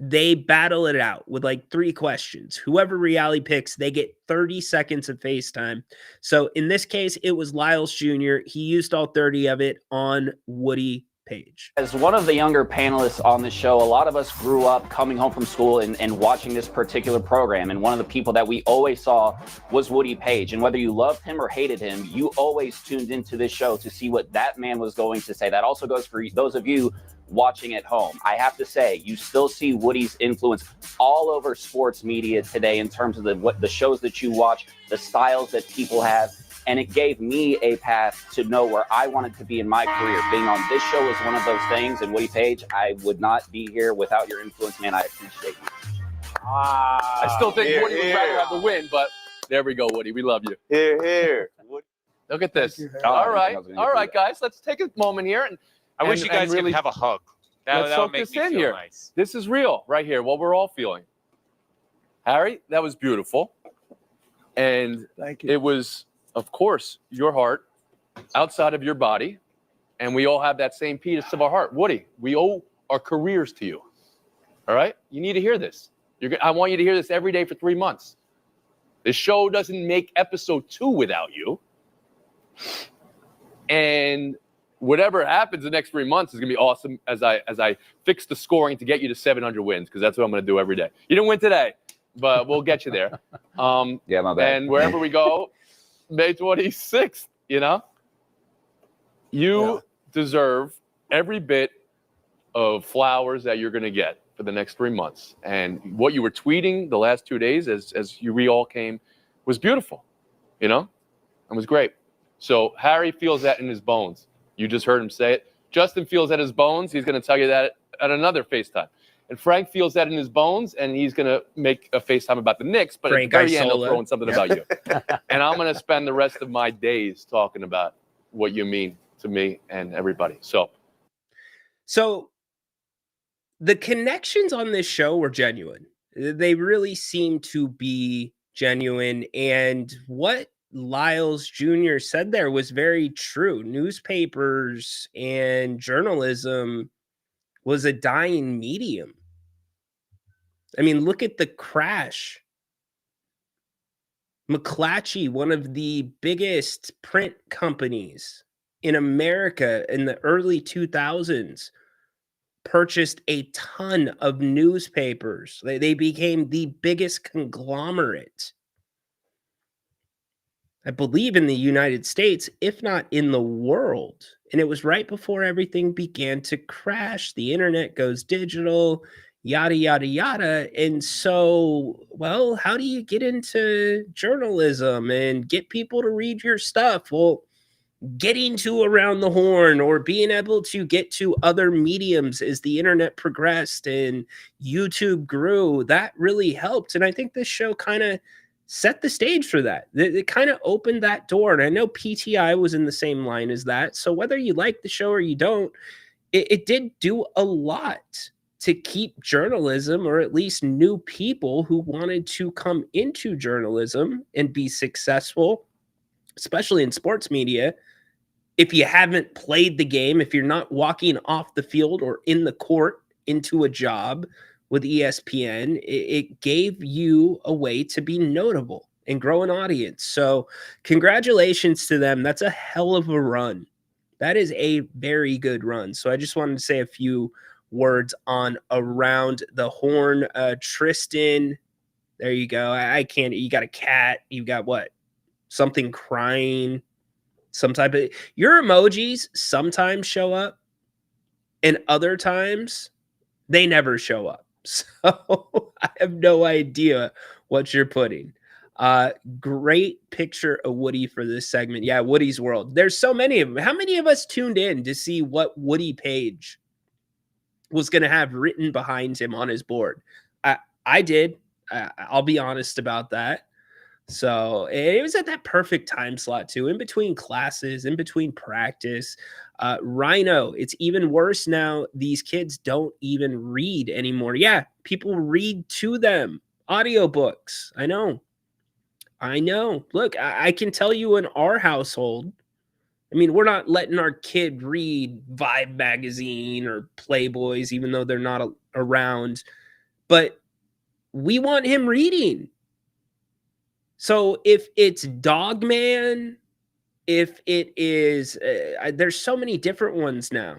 they battle it out with like 3 questions. Whoever Reali picks, they get 30 seconds of FaceTime. So in this case, it was Lyles Jr. He used all 30 of it on Woody Page. As one of the younger panelists on the show, a lot of us grew up coming home from school and watching this particular program. And one of the people that we always saw was Woody Page. And whether you loved him or hated him, you always tuned into this show to see what that man was going to say. That also goes for those of you watching at home. I have to say, you still see Woody's influence all over sports media today in terms of the shows that you watch, the styles that people have. And it gave me a path to know where I wanted to be in my career. Being on this show is one of those things. And Woody Page, I would not be here without your influence, man. I appreciate you. I still think Woody would rather have the win, but there we go, Woody. We love you. Here. Look at this. All right, guys. Let's take a moment here. And I wish you guys could have a hug. That would make me feel here. Nice. This is real right here, what we're all feeling. Harry, that was beautiful. And Thank you. It was, of course, your heart outside of your body. And we all have that same piece of our heart. Woody, we owe our careers to you. All right? You need to hear this. I want you to hear this every day for 3 months. The show doesn't make episode 2 without you. And whatever happens the next 3 months is going to be awesome as I fix the scoring to get you to 700 wins, because that's what I'm going to do every day. You didn't win today, but we'll get you there. Yeah, my bad. And wherever we go, May 26th, you deserve every bit of flowers that you're going to get for the next 3 months. And what you were tweeting the last 2 days as we all came was beautiful, and was great. So Harry feels that in his bones. You just heard him say it. Justin feels that in his bones. He's going to tell you that at another FaceTime. And Frank feels that in his bones, and he's going to make a FaceTime about the Knicks, but Frank at the very end, he'll Isola. throw in something about you. And I'm going to spend the rest of my days talking about what you mean to me and everybody. So the connections on this show were genuine. They really seem to be genuine. And what Lyles Jr. said there was very true. Newspapers and journalism was a dying medium. I mean, look at the crash. McClatchy, one of the biggest print companies in America in the early 2000s, purchased a ton of newspapers. They became the biggest conglomerate, I believe, in the United States, if not in the world. And it was right before everything began to crash. The internet goes digital, yada, yada, yada. And so, well, how do you get into journalism and get people to read your stuff? Well, getting to Around the Horn or being able to get to other mediums as the internet progressed and YouTube grew, that really helped. And I think this show kind of set the stage for that. It kind of opened that door. And I know PTI was in the same line as that. So whether you like the show or you don't, it did do a lot to keep journalism, or at least new people who wanted to come into journalism and be successful, especially in sports media. If you haven't played the game, if you're not walking off the field or in the court into a job with ESPN, it gave you a way to be notable and grow an audience. So congratulations to them. That's a hell of a run. That is a very good run. So I just wanted to say a few words on Around the Horn. Tristan, there you go. I can't, you got a cat. You got what? Something crying. Some type of, your emojis sometimes show up and other times they never show up. So I have no idea what you're putting. Great picture of Woody for this segment. Yeah, Woody's World. There's so many of them. How many of us tuned in to see what Woody Page was going to have written behind him on his board? I did. I'll be honest about that. So it was at that perfect time slot too, in between classes, in between practice. Rhino, it's even worse now. These kids don't even read anymore. Yeah, people read to them. Audiobooks. I know. Look, I can tell you in our household, I mean, we're not letting our kid read Vibe magazine or Playboys, even though they're not around. But we want him reading. So if it's Dogman, if it is, there's so many different ones now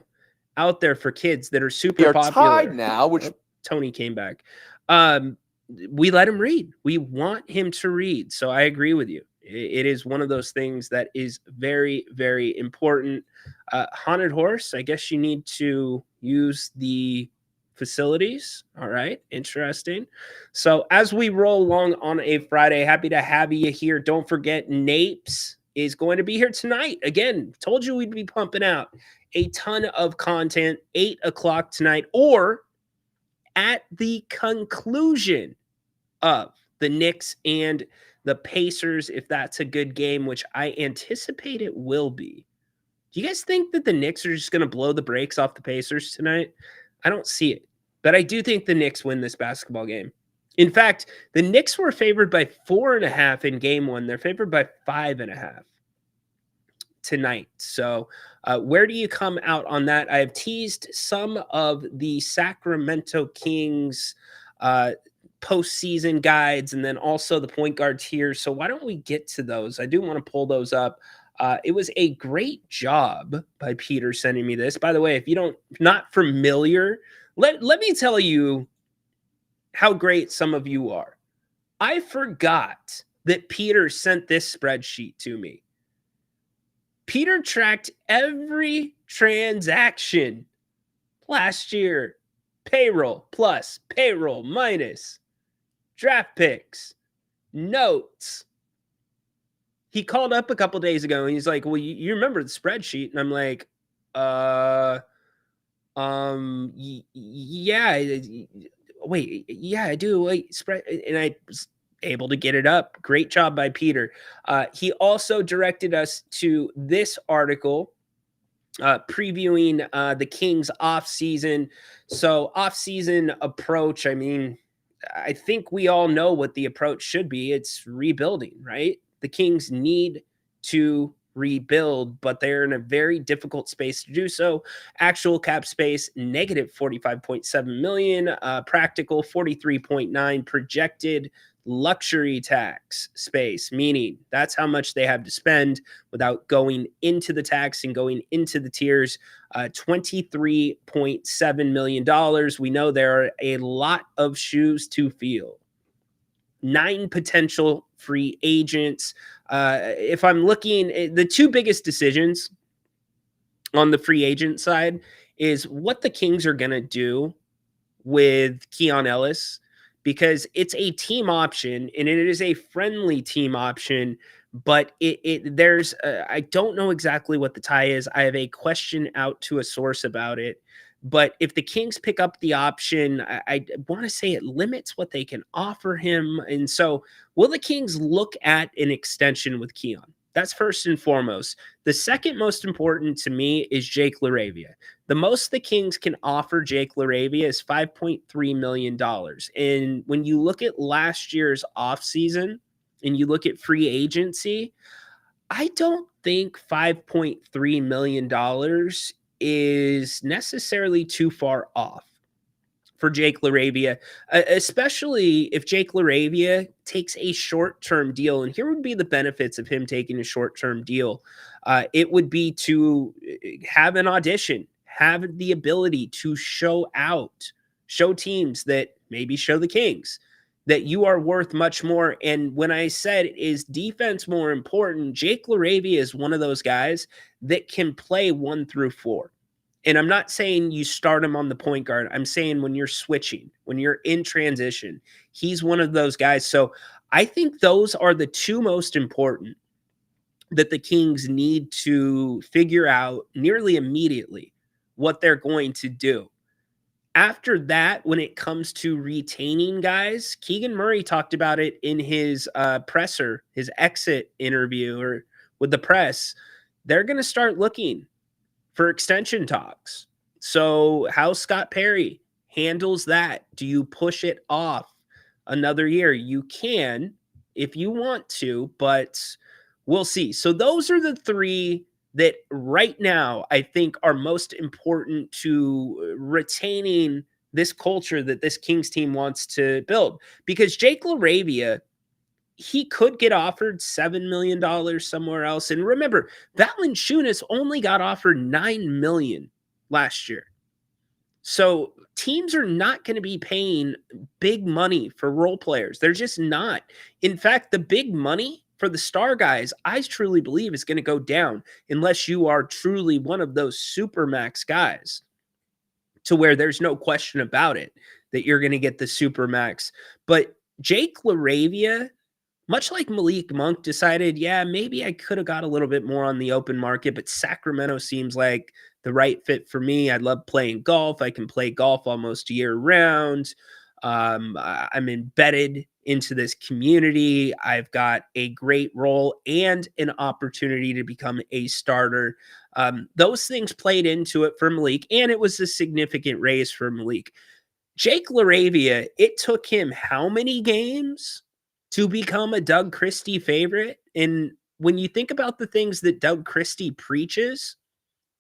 out there for kids that are super popular. Tied now, which Tony came back. We let him read. We want him to read. So I agree with you. It is one of those things that is very, very important. Haunted Horse, I guess you need to use the facilities. All right. Interesting. So as we roll along on a Friday, happy to have you here. Don't forget, Napes is going to be here tonight. Again, told you we'd be pumping out a ton of content, 8 o'clock tonight, or at the conclusion of the Knicks and the Pacers, if that's a good game, which I anticipate it will be. Do you guys think that the Knicks are just going to blow the brakes off the Pacers tonight? I don't see it. But I do think the Knicks win this basketball game. In fact, the Knicks were favored by 4.5 in game one. They're favored by 5.5. tonight. So where do you come out on that? I have teased some of the Sacramento Kings postseason guides and then also the point guard tiers. So why don't we get to those? I do want to pull those up. It was a great job by Peter sending me this. By the way, if not familiar, let me tell you how great some of you are. I forgot that Peter sent this spreadsheet to me. Peter tracked every transaction last year. Payroll plus, payroll minus, draft picks, notes. He called up a couple days ago and he's like, well, you remember the spreadsheet? And I'm like, yeah, wait, yeah, I do. Wait, spread. And I was able to get it up. Great job by Peter. He also directed us to this article previewing the Kings offseason. So offseason approach, I mean, I think we all know what the approach should be. It's rebuilding, right? The Kings need to rebuild, but they're in a very difficult space to do so. Actual cap space, negative 45.7 million, practical 43.9, projected luxury tax space, meaning that's how much they have to spend without going into the tax and going into the tiers, $23.7 million. We know there are a lot of shoes to fill. 9 potential free agents. If I'm looking, the two biggest decisions on the free agent side is what the Kings are going to do with Keon Ellis, because it's a team option and it is a friendly team option, but there's I don't know exactly what the tie is. I have a question out to a source about it. But if the Kings pick up the option, I want to say it limits what they can offer him. And so will the Kings look at an extension with Keon? That's first and foremost. The second most important to me is Jake LaRavia. The most the Kings can offer Jake LaRavia is $5.3 million. And when you look at last year's offseason and you look at free agency, I don't think $5.3 million is necessarily too far off for Jake LaRavia, especially if Jake LaRavia takes a short-term deal. And here would be the benefits of him taking a short-term deal. It would be to have an audition, have the ability to show teams that maybe show the Kings that you are worth much more. And when I said, is defense more important, Jake LaRavia is one of those guys that can play 1 through 4. And I'm not saying you start him on the point guard. I'm saying when you're switching, when you're in transition, he's one of those guys. So I think those are the two most important that the Kings need to figure out nearly immediately what they're going to do. After that, when it comes to retaining guys, Keegan Murray talked about it in his presser, his exit interview or with the press. They're going to start looking for extension talks. So how Scott Perry handles that. Do you push it off another year? You can if you want to, but we'll see. So those are the three that right now I think are most important to retaining this culture that this Kings team wants to build. Because Jake LaRavia, he could get offered $7 million somewhere else. And remember, Valanciunas only got offered $9 million last year. So teams are not going to be paying big money for role players. They're just not. In fact, the big money for the star guys, I truly believe is going to go down unless you are truly one of those supermax guys to where there's no question about it that you're going to get the supermax. But Jake LaRavia, much like Malik Monk, decided, yeah, maybe I could have got a little bit more on the open market, but Sacramento seems like the right fit for me. I love playing golf. I can play golf almost year round. I'm embedded into this community. I've got a great role and an opportunity to become a starter. Those things played into it for Malik, and it was a significant raise for Malik. Jake LaRavia, it took him how many games to become a Doug Christie favorite? And when you think about the things that Doug Christie preaches,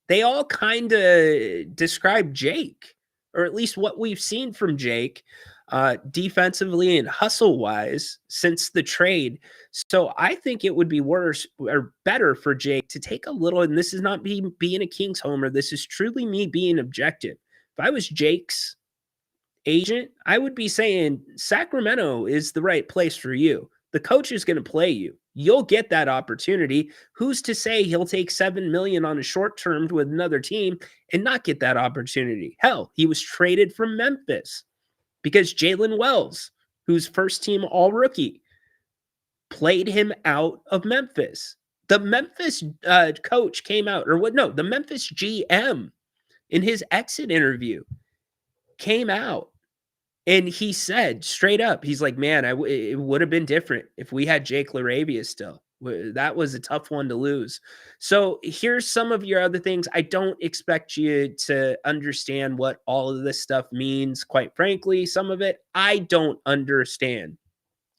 they all kind of describe Jake, or at least what we've seen from Jake defensively and hustle-wise since the trade. So I think it would be worse or better for Jake to take a little, and this is not being a Kings homer, this is truly me being objective. If I was Jake's agent, I would be saying Sacramento is the right place for you. The coach is going to play you. You'll get that opportunity. Who's to say he'll take $7 million on a short term with another team and not get that opportunity? Hell, he was traded from Memphis because Jalen Wells, who's first team all rookie, played him out of Memphis. The Memphis coach came out, or what? No, the Memphis GM in his exit interview came out and he said straight up, he's like, man, it would have been different if we had Jake LaRavia still. That was a tough one to lose. So here's some of your other things. I don't expect you to understand what all of this stuff means. Quite frankly, some of it I don't understand.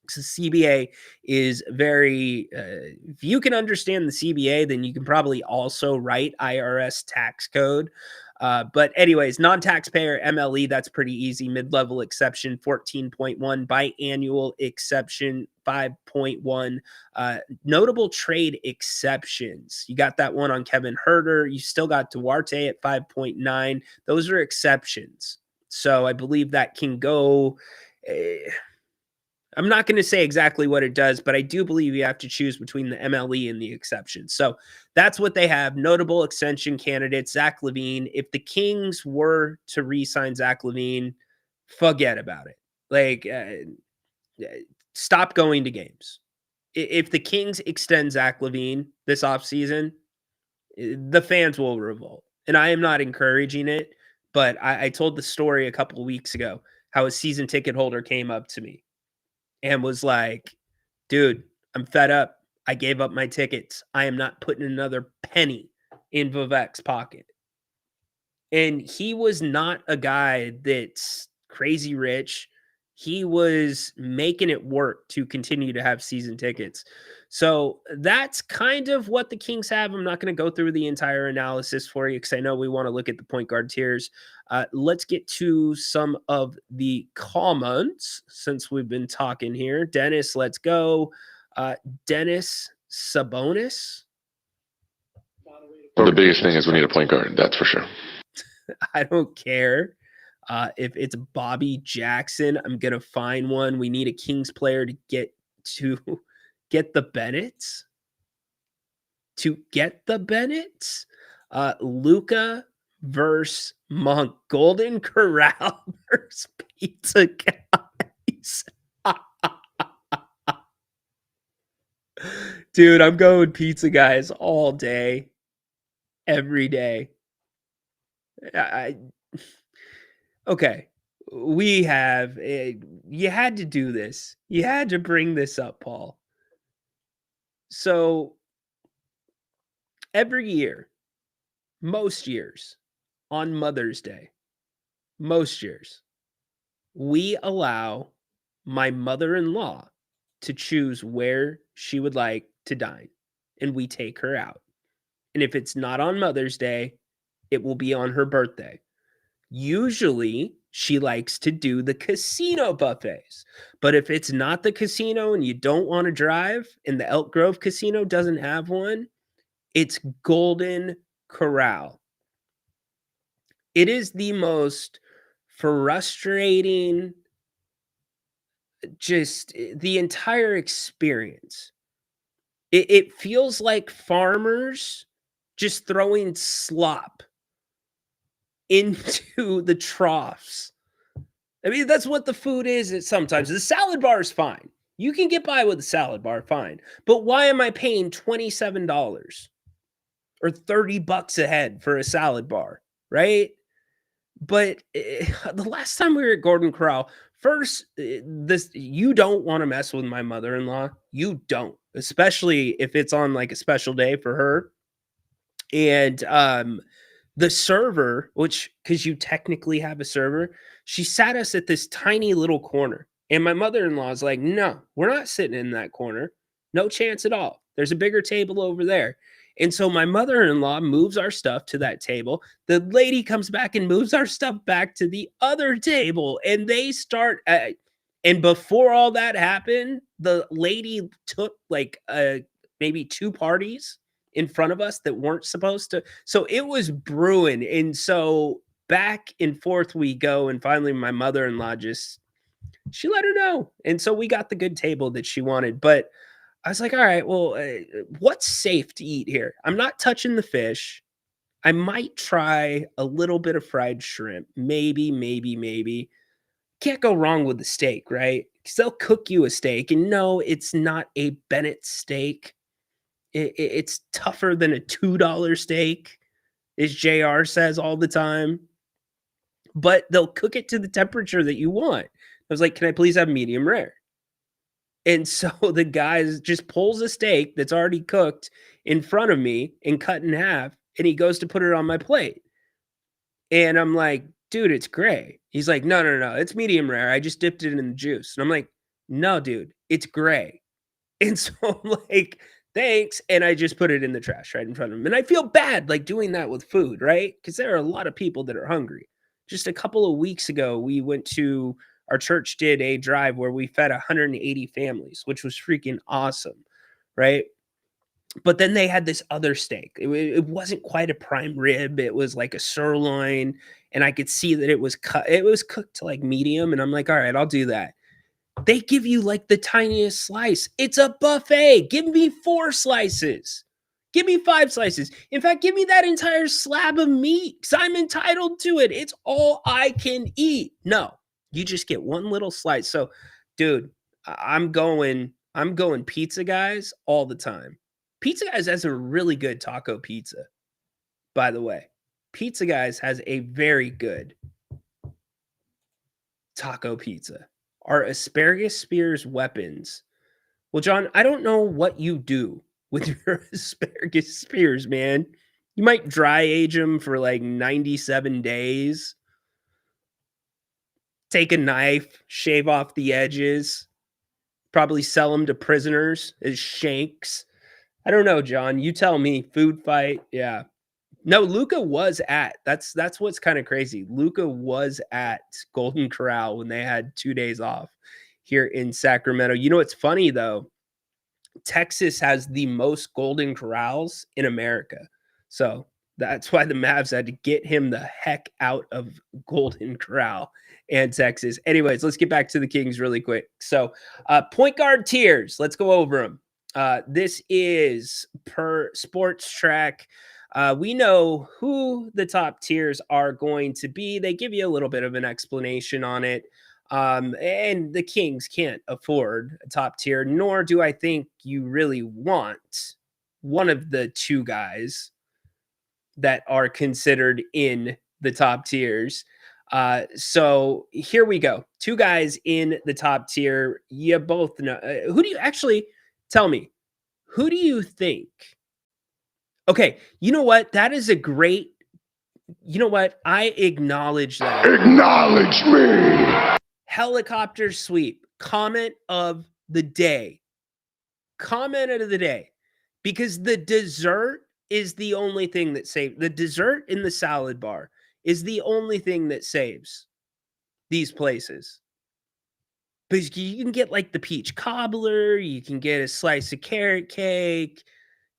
So CBA is very, if you can understand the CBA, then you can probably also write IRS tax code. But anyways, non-taxpayer MLE, that's pretty easy. Mid-level exception, 14.1. Biannual exception, 5.1. Notable trade exceptions. You got that one on Kevin Huerter. You still got Duarte at 5.9. Those are exceptions. So I believe that can go... I'm not going to say exactly what it does, but I do believe you have to choose between the MLE and the exception. So that's what they have. Notable extension candidates, Zach LaVine. If the Kings were to re-sign Zach LaVine, forget about it. Like, stop going to games. If the Kings extend Zach LaVine this offseason, the fans will revolt. And I am not encouraging it, but I told the story a couple of weeks ago how a season ticket holder came up to me and was like, dude, I'm fed up. I gave up my tickets. I am not putting another penny in Vivek's pocket. And he was not a guy that's crazy rich. He was making it work to continue to have season tickets. So that's kind of what the Kings have. I'm not going to go through the entire analysis for you because I know we want to look at the point guard tiers. Let's get to some of the comments since we've been talking here. Dennis, let's go. Dennis Sabonis. Well, the biggest thing is we need a point guard. That's for sure. I don't care if it's Bobby Jackson. I'm going to find one. We need a Kings player to get the Bennetts. Luka versus Monk. Golden Corral versus Pizza Guys. Dude, I'm going Pizza Guys all day. Every day. Okay. We have... you had to do this. You had to bring this up, Paul. So, every year, most years, on Mother's Day, most years, we allow my mother-in-law to choose where she would like to dine, and we take her out. And if it's not on Mother's Day, it will be on her birthday. Usually, she likes to do the casino buffets. But if it's not the casino and you don't want to drive, and the Elk Grove Casino doesn't have one, it's Golden Corral. It is the most frustrating, just the entire experience. It feels like farmers just throwing slop into the troughs. I mean, that's what the food is sometimes. The salad bar is fine. You can get by with a salad bar, fine. But why am I paying $27 or $30 a head for a salad bar, right? But the last time we were at Golden Corral, first, you don't want to mess with my mother-in-law. You don't, especially if it's on like a special day for her. And the server, which, because you technically have a server, she sat us at this tiny little corner. And my mother-in-law is like, no, we're not sitting in that corner. No chance at all. There's a bigger table over there. And so my mother-in-law moves our stuff to that table. The lady comes back and moves our stuff back to the other table. And they start, and before all that happened, the lady took like maybe 2 parties in front of us that weren't supposed to. So it was brewing. And so back and forth we go. And finally, my mother-in-law she let her know. And so we got the good table that she wanted. But I was like, all right, well, what's safe to eat here? I'm not touching the fish. I might try a little bit of fried shrimp. Maybe. Can't go wrong with the steak, right? Because they'll cook you a steak. And no, it's not a Bennett steak. It's tougher than a $2 steak, as JR says all the time. But they'll cook it to the temperature that you want. I was like, can I please have medium rare? And so the guy just pulls a steak that's already cooked in front of me and cut in half, and he goes to put it on my plate. And I'm like, dude, it's gray. He's like, no, it's medium rare. I just dipped it in the juice. And I'm like, no, dude, it's gray. And so I'm like, thanks. And I just put it in the trash right in front of him. And I feel bad like doing that with food, right? Because there are a lot of people that are hungry. Just a couple of weeks ago, our church did a drive where we fed 180 families, which was freaking awesome, right? But then they had this other steak. It wasn't quite a prime rib. It was like a sirloin, and I could see that it was cooked to like medium, and I'm like, all right, I'll do that. They give you like the tiniest slice. It's a buffet. Give me 4 slices. Give me 5 slices. In fact, give me that entire slab of meat because I'm entitled to it. It's all I can eat. No. You just get one little slice. So, dude, I'm going Pizza Guys all the time. Pizza Guys has a really good taco pizza, by the way. Pizza Guys has a very good taco pizza. Are asparagus spears weapons? Well, John, I don't know what you do with your asparagus spears, man. You might dry age them for like 97 days. Take a knife, shave off the edges, probably sell them to prisoners as shanks. I don't know, John. You tell me. Food fight. Yeah. No, Luka was at. That's what's kind of crazy. Luka was at Golden Corral when they had 2 days off here in Sacramento. You know what's funny, though? Texas has the most Golden Corrals in America. So that's why the Mavs had to get him the heck out of Golden Corral and Texas. Anyways, let's get back to the Kings really quick. So point guard tiers. Let's go over them. This is per Sports Track. We know who the top tiers are going to be. They give you a little bit of an explanation on it. And the Kings can't afford a top tier, nor do I think you really want one of the 2 guys that are considered in the top tiers. So here we go. 2 guys in the top tier. You both know. Who do you actually tell me? Who do you think? Okay, you know what? That is a great. You know what? I acknowledge that. Acknowledge me. Helicopter sweep. Comment of the day. Comment of the day. Because the dessert is the only thing that saves. The dessert in the salad bar is the only thing that saves these places. Because you can get like the peach cobbler. You can get a slice of carrot cake.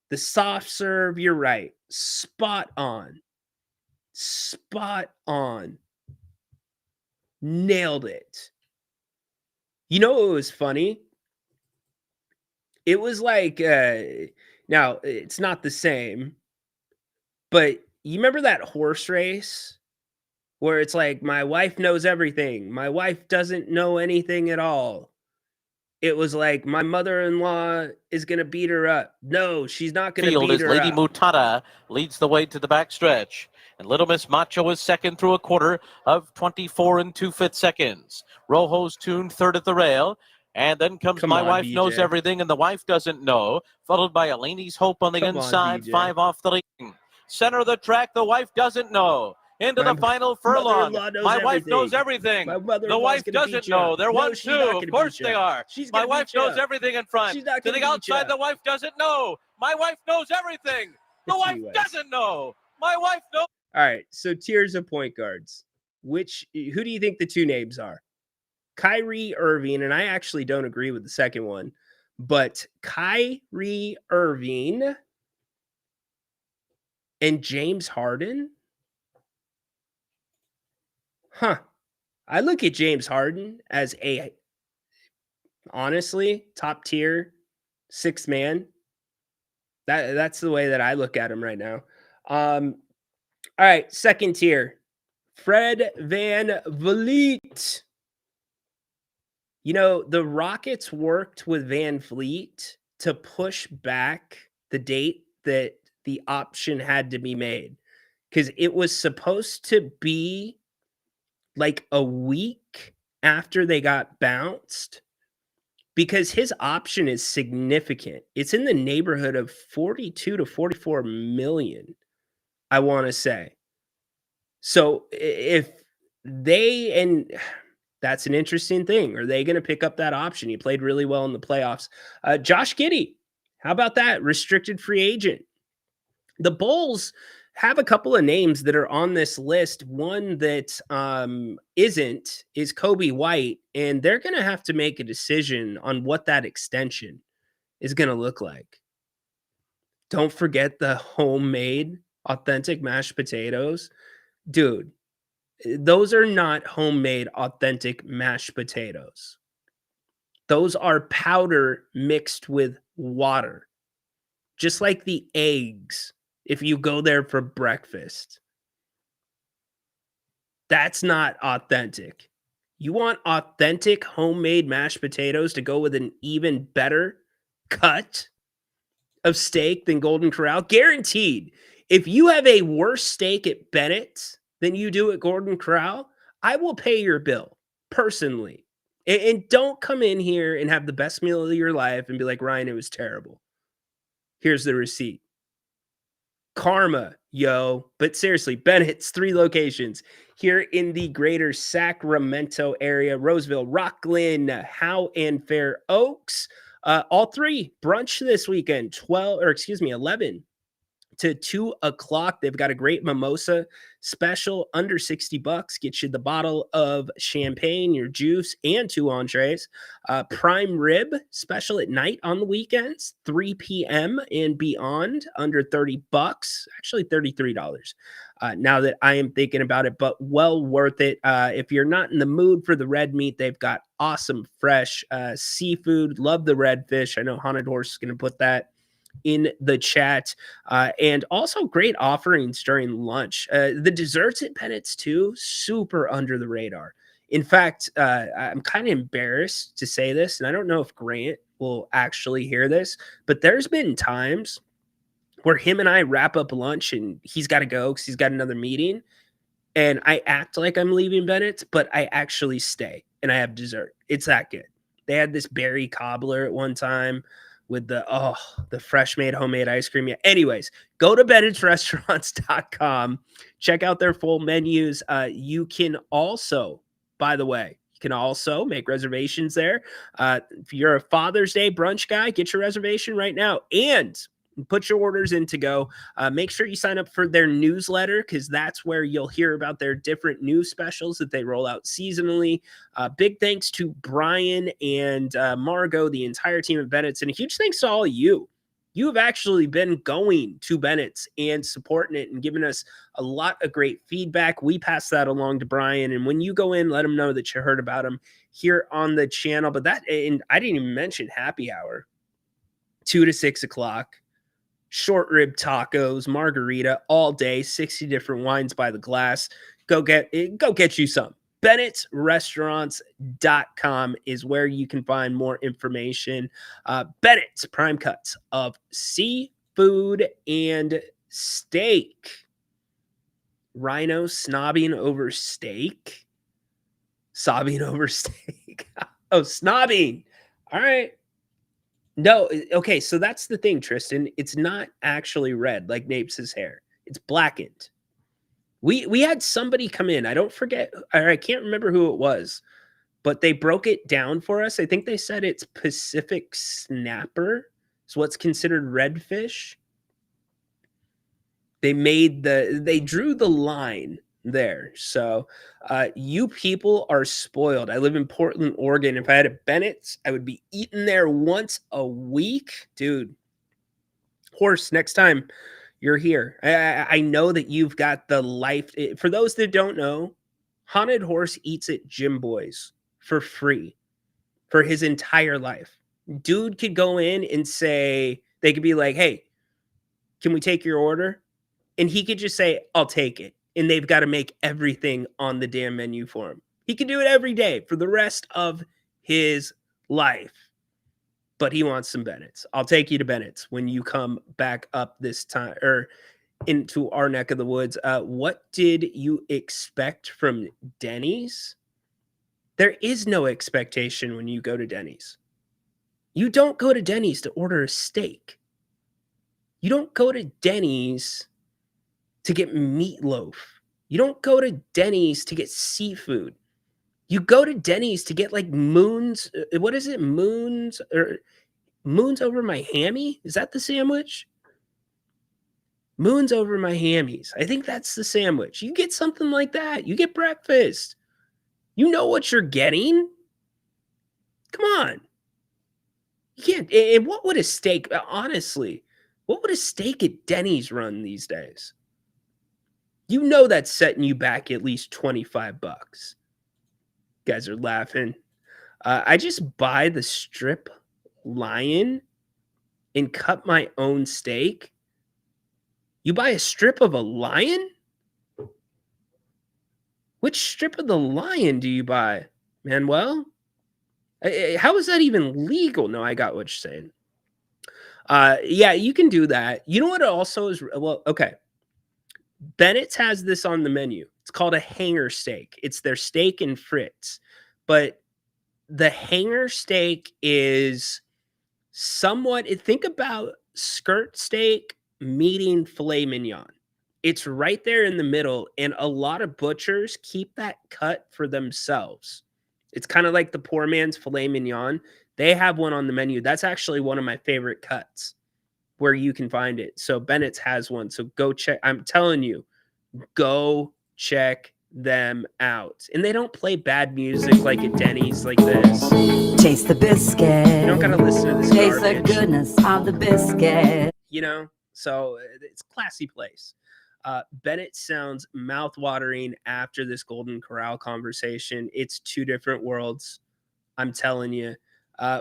The soft serve. You're right. Spot on. Spot on. Nailed it. You know what was funny? It was like, now it's not the same, but you remember that horse race where it's like, my wife knows everything. My wife doesn't know anything at all. It was like, my mother-in-law is going to beat her up. No, she's not going to beat her Lady up. Mutada leads the way to the backstretch. And Little Miss Macho is second through a quarter of 24 2/5 seconds. Rojo's tuned third at the rail. And then comes My Wife BJ. Knows Everything and the Wife Doesn't Know, followed by Eleni's Hope on the inside, 5 off the lead. Center of the track, the Wife Doesn't Know into the final furlong. My wife knows everything. My mother The wife doesn't know. They're 1-2. Of course they are. My wife knows everything in front. To the outside, the wife doesn't know. My wife knows everything. The wife doesn't know. My wife knows. All right, so tiers of point guards. Who do you think the two names are? Kyrie Irving, and I actually don't agree with the second one, but Kyrie Irving and James Harden? Huh. I look at James Harden as honestly, top tier, sixth man. That's the way that I look at him right now. All right, second tier. Fred VanVleet. You know, the Rockets worked with Van Fleet to push back the date that the option had to be made because it was supposed to be like a week after they got bounced because his option is significant. It's in the neighborhood of 42 to 44 million, I want to say. So if that's an interesting thing. Are they going to pick up that option? He played really well in the playoffs. Josh Giddey, how about that? Restricted free agent. The Bulls have a couple of names that are on this list. One that isn't is Kobe White, and they're going to have to make a decision on what that extension is going to look like. Don't forget the homemade, authentic mashed potatoes. Dude, those are not homemade, authentic mashed potatoes. Those are powder mixed with water, just like the eggs if you go there for breakfast. That's not authentic. You want authentic homemade mashed potatoes to go with an even better cut of steak than Golden Corral? Guaranteed. If you have a worse steak at Bennett's than you do at Golden Corral, I will pay your bill personally. And don't come in here and have the best meal of your life and be like, Ryan, it was terrible. Here's the receipt. Karma, yo. But seriously, Bennett's 3 locations here in the greater Sacramento area: Roseville, Rockland, Howe, and Fair Oaks. All 3 brunch this weekend, 11 to 2 o'clock. They've got a great mimosa special under $60. Get you the bottle of champagne, your juice, and 2 entrees. Prime rib special at night on the weekends, 3 p.m. and beyond, under $30. Actually, $33. Now that I am thinking about it, but well worth it. If you're not in the mood for the red meat, they've got awesome fresh seafood. Love the redfish. I know Haunted Horse is going to put that in the chat, and also great offerings during lunch. The desserts at Bennett's too, super under the radar. In fact, I'm kind of embarrassed to say this, and I don't know if Grant will actually hear this, but there's been times where him and I wrap up lunch and he's got to go because he's got another meeting, and I act like I'm leaving Bennett's, but I actually stay and I have dessert. It's that good. They had this berry cobbler at one time with the fresh made homemade ice cream. Yeah. Anyways, go to Bennett'sRestaurants.com. Check out their full menus. You can also, by the way, make reservations there. If you're a Father's Day brunch guy, get your reservation right now and put your orders in to go. Make sure you sign up for their newsletter because that's where you'll hear about their different news specials that they roll out seasonally. Big thanks to Brian and Margot, the entire team at Bennett's, and a huge thanks to all of you. You have actually been going to Bennett's and supporting it and giving us a lot of great feedback. We pass that along to Brian, and when you go in, let him know that you heard about him here on the channel. But and I didn't even mention happy hour, 2 to 6 o'clock. Short rib tacos, margarita all day, 60 different wines by the glass. Go get you some. Bennett'sRestaurants.com is where you can find more information. Bennett's prime cuts of seafood and steak. Rhino snobbing over steak. Sobbing over steak. Oh, snobbing. All right. No, okay, so that's the thing, Tristan. It's not actually red like Napes' hair. It's blackened. We had somebody come in. I don't forget, or I can't remember who it was, but they broke it down for us. I think they said it's Pacific snapper. It's what's considered redfish. They drew the line there. So you people are spoiled. I live in Portland, Oregon. If I had a Bennett's, I would be eating there once a week. Dude, Horse, next time you're here, I know that you've got the life. For those that don't know, Haunted Horse eats at Jim Boy's for free for his entire life. Dude could go in and say, they could be like, hey, can we take your order? And he could just say, I'll take it. And they've got to make everything on the damn menu for him. He could do it every day for the rest of his life. But he wants some Bennett's. I'll take you to Bennett's when you come back up this time, or into our neck of the woods. What did you expect from Denny's? There is no expectation when you go to Denny's. You don't go to Denny's to order a steak. You don't go to Denny's to get meatloaf. You don't go to Denny's to get seafood. You go to Denny's to get like Moons. What is it? Moons over my hammy? Is that the sandwich? Moons over my hammies. I think that's the sandwich. You get something like that. You get breakfast. You know what you're getting. Come on. You can't. And what would a steak, honestly, what would a steak at Denny's run these days? You know that's setting you back at least $25. Guys are laughing. I just buy the strip lion and cut my own steak. You buy a strip of a lion? Which strip of the lion do you buy, Manuel? How is that even legal? No, I got what you're saying. Yeah, you can do that. You know what it also is? Well, okay. Bennett's has this on the menu. It's called a hanger steak. It's their steak and frites. But the hanger steak is somewhat, think about skirt steak meeting filet mignon. It's right there in the middle, and a lot of butchers keep that cut for themselves. It's kind of like the poor man's filet mignon. They have one on the menu. That's actually one of my favorite cuts where you can find it. So Bennett's has one. So go check. I'm telling you, go check them out. And they don't play bad music like at Denny's like this. Taste the biscuit. You don't gotta listen to this Taste garbage. the goodness of the biscuit. You know, so it's a classy place. Bennett sounds mouth-watering after this Golden Corral conversation. It's two different worlds. I'm telling you.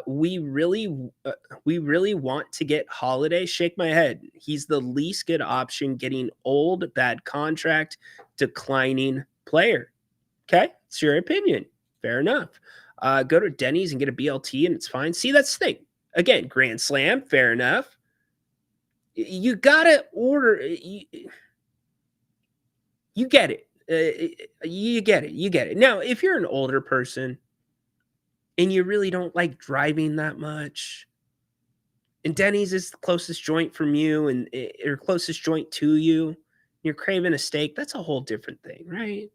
We really want to get Holiday. Shake my head. He's the least good option. Getting old, bad contract, declining player. Okay, it's your opinion. Fair enough. Go to Denny's and get a BLT, and it's fine. See, that's the thing. Again, Grand Slam. Fair enough. You gotta order. You get it. You get it. You get it. Now, if you're an older person and you really don't like driving that much, and Denny's is the closest joint from you and or closest joint to you, you're craving a steak, that's a whole different thing, right?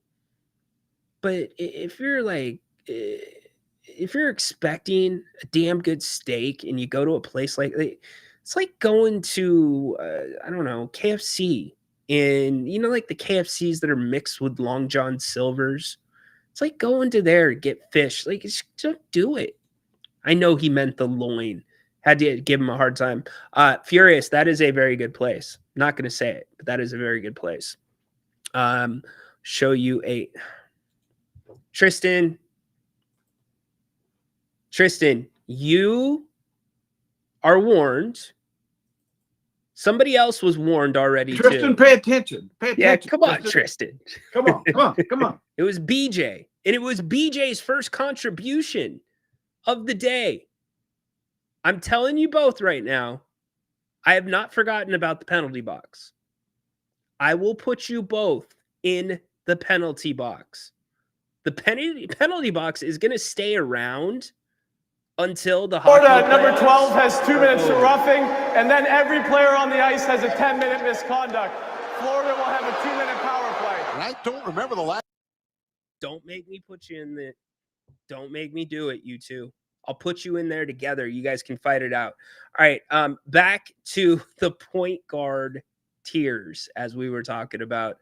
But if you're like, if you're expecting a damn good steak and you go to a place like, it's like going to, I don't know, KFC. And, you know, like the KFCs that are mixed with Long John Silvers. It's like going to there to get fish. Like, just don't do it. I know he meant the loin. Had to give him a hard time. Furious, that is a very good place. Not going to say it, but that is a very good place. Show you a... Tristan, you are warned. Somebody else was warned already. Tristan, too. pay attention. Pay attention. Yeah, come on, Tristan. Come on. It was BJ, and it was BJ's first contribution of the day. I'm telling you both right now, I have not forgotten about the penalty box. I will put you both in the penalty box. The penalty box is going to stay around until the Florida, number 12 has 2 minutes to roughing, and then every player on the ice has a 10-minute misconduct. Florida will have a 2-minute power play. don't remember the last. Don't make me put you in the. Don't make me do it, you two. I'll put you in there together. You guys can fight it out. All right. Back to the point guard tiers as we were talking about.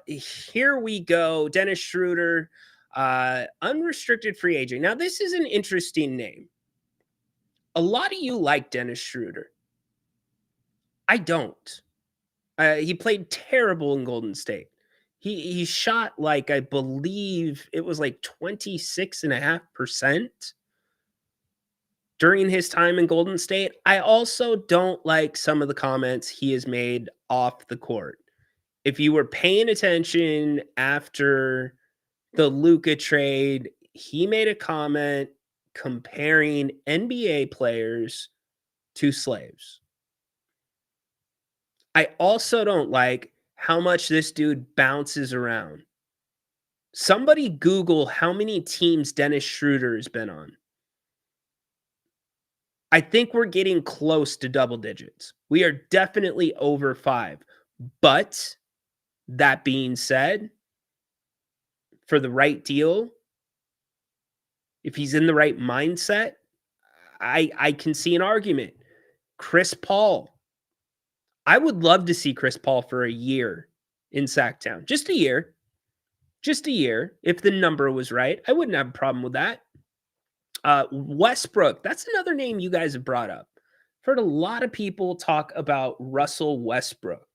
Here we go. Dennis Schroeder, unrestricted free agent. Now, this is an interesting name. A lot of you like Dennis Schroeder. I don't. He played terrible in Golden State. He shot like, I believe it was like 26.5% during his time in Golden State. I also don't like some of the comments he has made off the court. If you were paying attention after the Luka trade, he made a comment comparing NBA players to slaves. I also don't like how much this dude bounces around. Somebody Google how many teams Dennis Schroeder has been on. I think we're getting close to double digits. We are definitely over 5. But that being said, for the right deal, if he's in the right mindset, I can see an argument. Chris Paul. I would love to see Chris Paul for a year in Sacktown. Just a year. Just a year. If the number was right, I wouldn't have a problem with that. Westbrook. That's another name you guys have brought up. I've heard a lot of people talk about Russell Westbrook.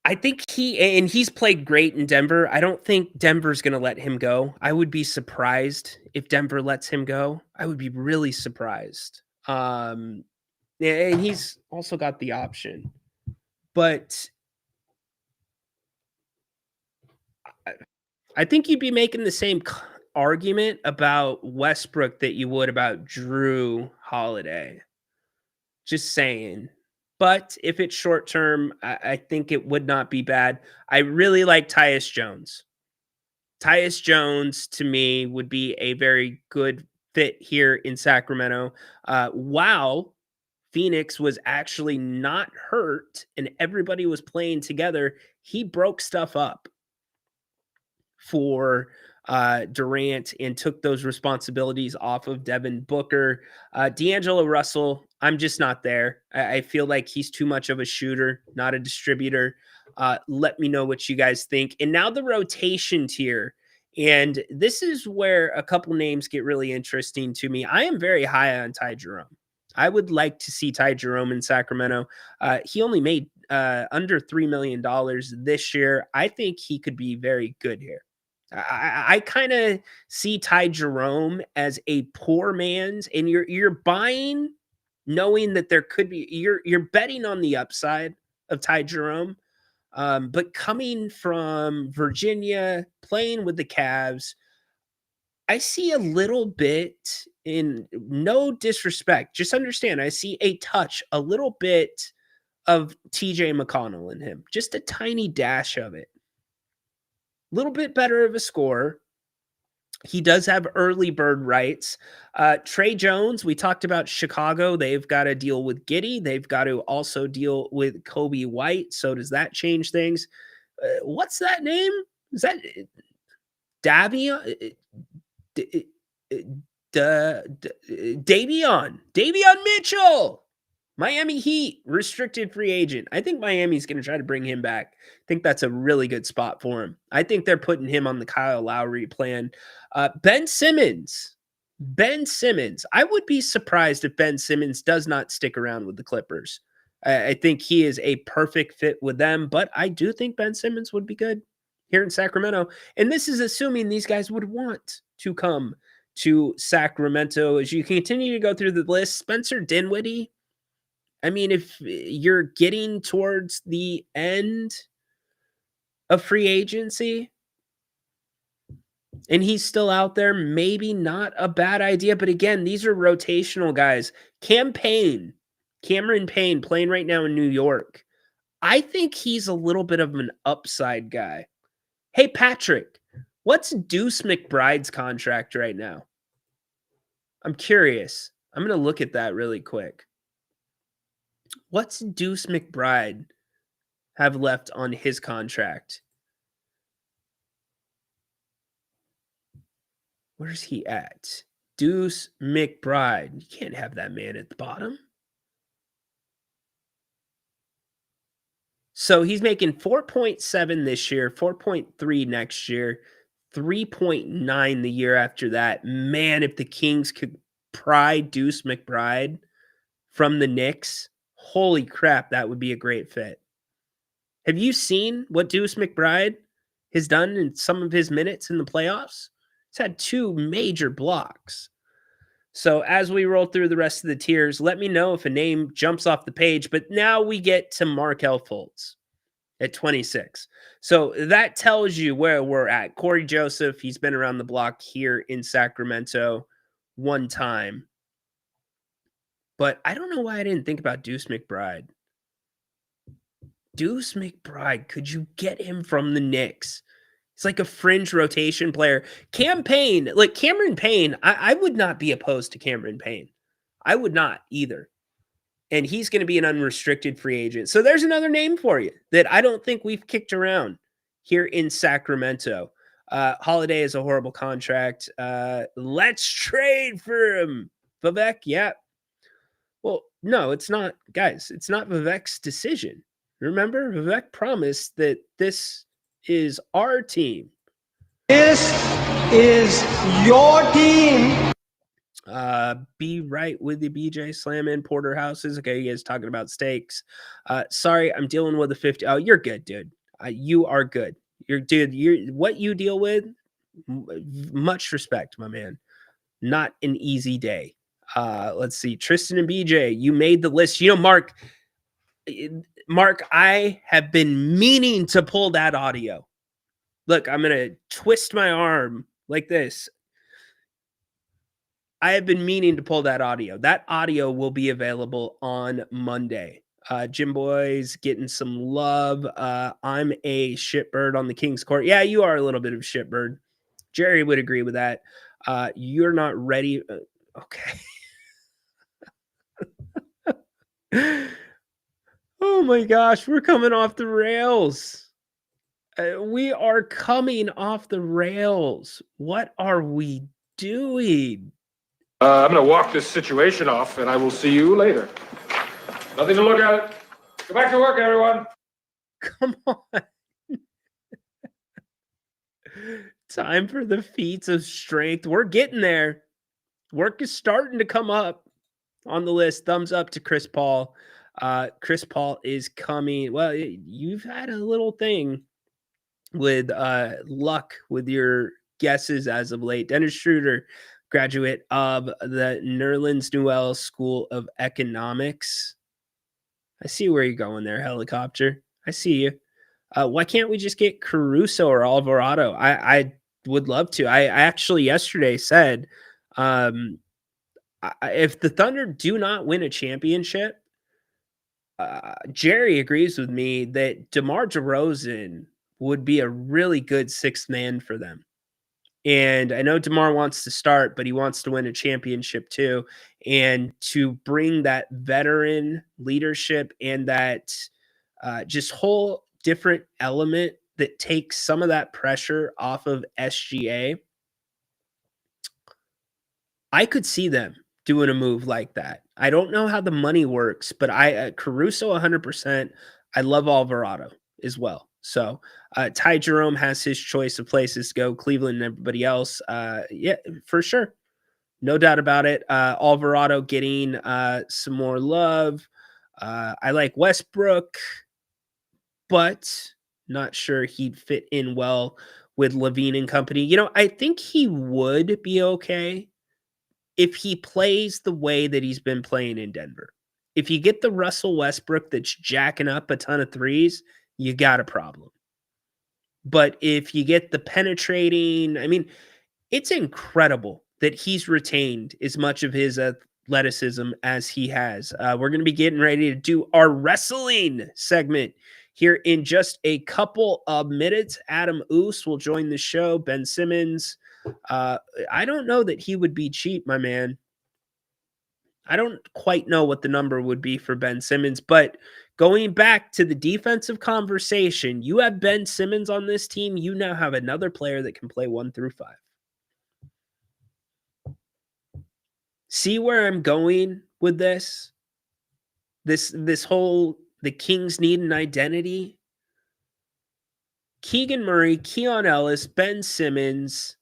I think he's played great in Denver. I don't think Denver's going to let him go. I would be surprised if Denver lets him go. I would be really surprised. And he's also got the option. But I think you'd be making the same argument about Westbrook that you would about Drew Holiday. Just saying. But if it's short term, I think it would not be bad. I really like Tyus Jones. Tyus Jones, to me, would be a very good fit here in Sacramento. While Phoenix was actually not hurt and everybody was playing together, he broke stuff up for Durant and took those responsibilities off of Devin Booker. D'Angelo Russell, I'm just not there. I feel like he's too much of a shooter, not a distributor. Let me know what you guys think. And now the rotation tier. And this is where a couple names get really interesting to me. I am very high on Ty Jerome. I would like to see Ty Jerome in Sacramento. He only made under $3 million this year. I think he could be very good here. I kind of see Ty Jerome as a poor man's, and you're buying knowing that there could be, you're betting on the upside of Ty Jerome. But coming from Virginia, playing with the Cavs, I see a little bit, in no disrespect, just understand, I see a little bit of TJ McConnell in him, just a tiny dash of it. A little bit better of a scorer. He does have early bird rights. Trey Jones, we talked about Chicago. They've got to deal with Giddey. They've got to also deal with Kobe White. So does that change things? What's that name? Is that Davion Mitchell? Miami Heat, restricted free agent. I think Miami's going to try to bring him back. I think that's a really good spot for him. I think they're putting him on the Kyle Lowry plan. Ben Simmons. I would be surprised if Ben Simmons does not stick around with the Clippers. I think he is a perfect fit with them, but I do think Ben Simmons would be good here in Sacramento. And this is assuming these guys would want to come to Sacramento. As you continue to go through the list, Spencer Dinwiddie. I mean, if you're getting towards the end of free agency and he's still out there, maybe not a bad idea. But again, these are rotational guys. Cameron Payne, playing right now in New York. I think he's a little bit of an upside guy. Hey, Patrick, what's Deuce McBride's contract right now? I'm curious. I'm going to look at that really quick. What's Deuce McBride have left on his contract. Where's he at? Deuce McBride. You can't have that man at the bottom. So he's making 4.7 this year, 4.3 next year, 3.9 the year after that. Man, if the Kings could pry Deuce McBride from the Knicks, holy crap, that would be a great fit. Have you seen what Deuce McBride has done in some of his minutes in the playoffs? He's had 2 major blocks. So as we roll through the rest of the tiers, let me know if a name jumps off the page. But now we get to Markelle Fultz at 26. So that tells you where we're at. Corey Joseph, he's been around the block here in Sacramento one time. But I don't know why I didn't think about Deuce McBride. Deuce McBride, could you get him from the Knicks? He's like a fringe rotation player. Cameron Payne, I would not be opposed to Cameron Payne. I would not either. And he's going to be an unrestricted free agent. So there's another name for you that I don't think we've kicked around here in Sacramento. Holiday is a horrible contract. Let's trade for him. Vivek, yeah. Well, no, it's not. Guys, it's not Vivek's decision. Remember, Vivek promised that this is our team. This is your team. Be right with you, BJ. Slam in porterhouses. Okay, you guys talking about steaks. Sorry, I'm dealing with a 50. Oh, you're good, dude. You are good. You're what you deal with. Much respect, my man. Not an easy day. Let's see. Tristan and BJ, you made the list. You know, Mark, I have been meaning to pull that audio. Look, I'm going to twist my arm like this. I have been meaning to pull that audio. That audio will be available on Monday. Jim Boy's getting some love. I'm a shitbird on the King's court. Yeah, you are a little bit of a shitbird. Jerry would agree with that. You're not ready. Okay. Oh my gosh, we're coming off the rails. We are coming off the rails. What are we doing? I'm going to walk this situation off, and I will see you later. Nothing to look at. Go back to work, everyone. Come on. Time for the feats of strength. We're getting there. Work is starting to come up on the list. Thumbs up to Chris Paul. Chris Paul is coming. Well, you've had a little thing with luck with your guesses as of late. Dennis Schroeder, graduate of the Nerlens Noel School of Economics. I see where you're going there, helicopter. I see you. Why can't we just get Caruso or Alvarado? I would love to. I actually yesterday said if the Thunder do not win a championship, Jerry agrees with me that DeMar DeRozan would be a really good sixth man for them. And I know DeMar wants to start, but he wants to win a championship too. And to bring that veteran leadership and that just whole different element that takes some of that pressure off of SGA, I could see them doing a move like that. I don't know how the money works, but Caruso 100%. I love Alvarado as well. So Ty Jerome has his choice of places to go, Cleveland and everybody else. Yeah, for sure. No doubt about it. Alvarado getting some more love. I like Westbrook, but not sure he'd fit in well with Levine and company. You know, I think he would be okay if he plays the way that he's been playing in Denver. If you get the Russell Westbrook that's jacking up a ton of threes, you got a problem. But if you get the penetrating, I mean, it's incredible that he's retained as much of his athleticism as he has. We're going to be getting ready to do our wrestling segment here in just a couple of minutes. Adam Oos will join the show. Ben Simmons. I don't know that he would be cheap, my man. I don't quite know what the number would be for Ben Simmons, but Going back to the defensive conversation, you have Ben Simmons on this team. You now have another player that can play 1 through 5. See where I'm going with this? This whole, the Kings need an identity. Keegan Murray, Keon Ellis, Ben Simmons,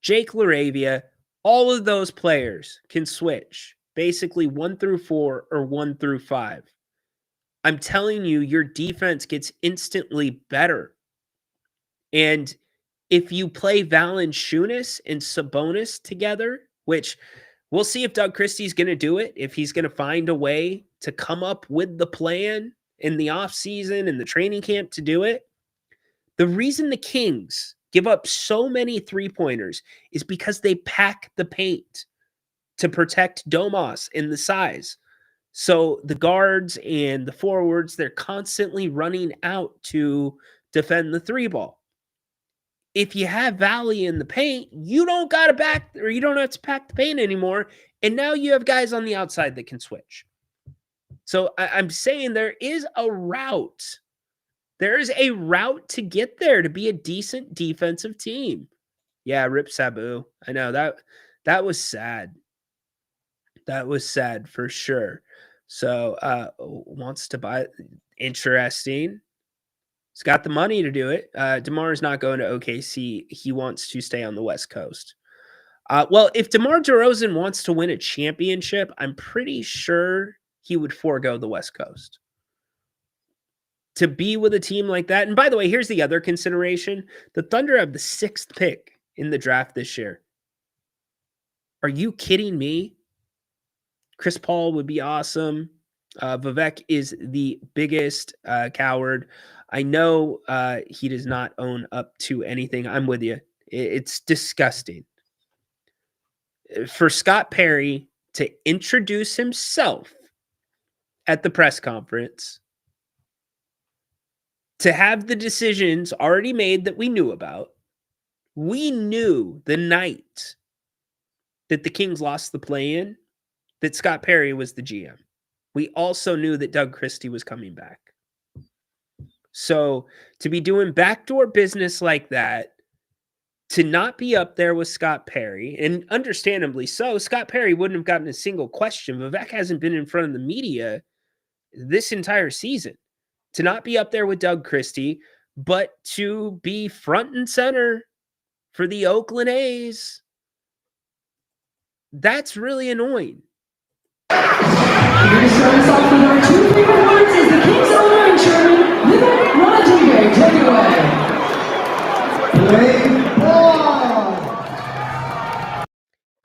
Jake LaRavia, all of those players can switch basically 1 through 4 or 1 through 5. I'm telling you, your defense gets instantly better. And if you play Valanciunas and Sabonis together, which we'll see if Doug Christie's going to do it, if he's going to find a way to come up with the plan in the offseason and the training camp to do it. The reason the Kings give up so many three-pointers is because they pack the paint to protect Domas in the size. So the guards and the forwards, they're constantly running out to defend the three ball. If you have Valley in the paint, you don't got to back, or you don't have to pack the paint anymore. And now you have guys on the outside that can switch. So I'm saying there is a route. There is a route to get there to be a decent defensive team. Yeah, rip Sabu. I know that was sad. That was sad for sure. So wants to buy. Interesting. He's got the money to do it. DeMar is not going to OKC. He wants to stay on the West Coast. Well, if DeMar DeRozan wants to win a championship, I'm pretty sure he would forego the West Coast. To be with a team like that. And by the way, here's the other consideration. The Thunder have the 6th pick in the draft this year. Are you kidding me? Chris Paul would be awesome. Vivek is the biggest coward. I know he does not own up to anything. I'm with you. It's disgusting. For Scott Perry to introduce himself at the press conference, to have the decisions already made that we knew about. We knew the night that the Kings lost the play-in that Scott Perry was the GM. We also knew that Doug Christie was coming back. So to be doing backdoor business like that, to not be up there with Scott Perry, and understandably so, Scott Perry wouldn't have gotten a single question. Vivek hasn't been in front of the media this entire season. To not be up there with Doug Christie, but to be front and center for the Oakland A's. That's really annoying. Here to start us off with our 2 favorite words is the Kings owner and chairman, Vivek Ranadive. Take it away. Play ball.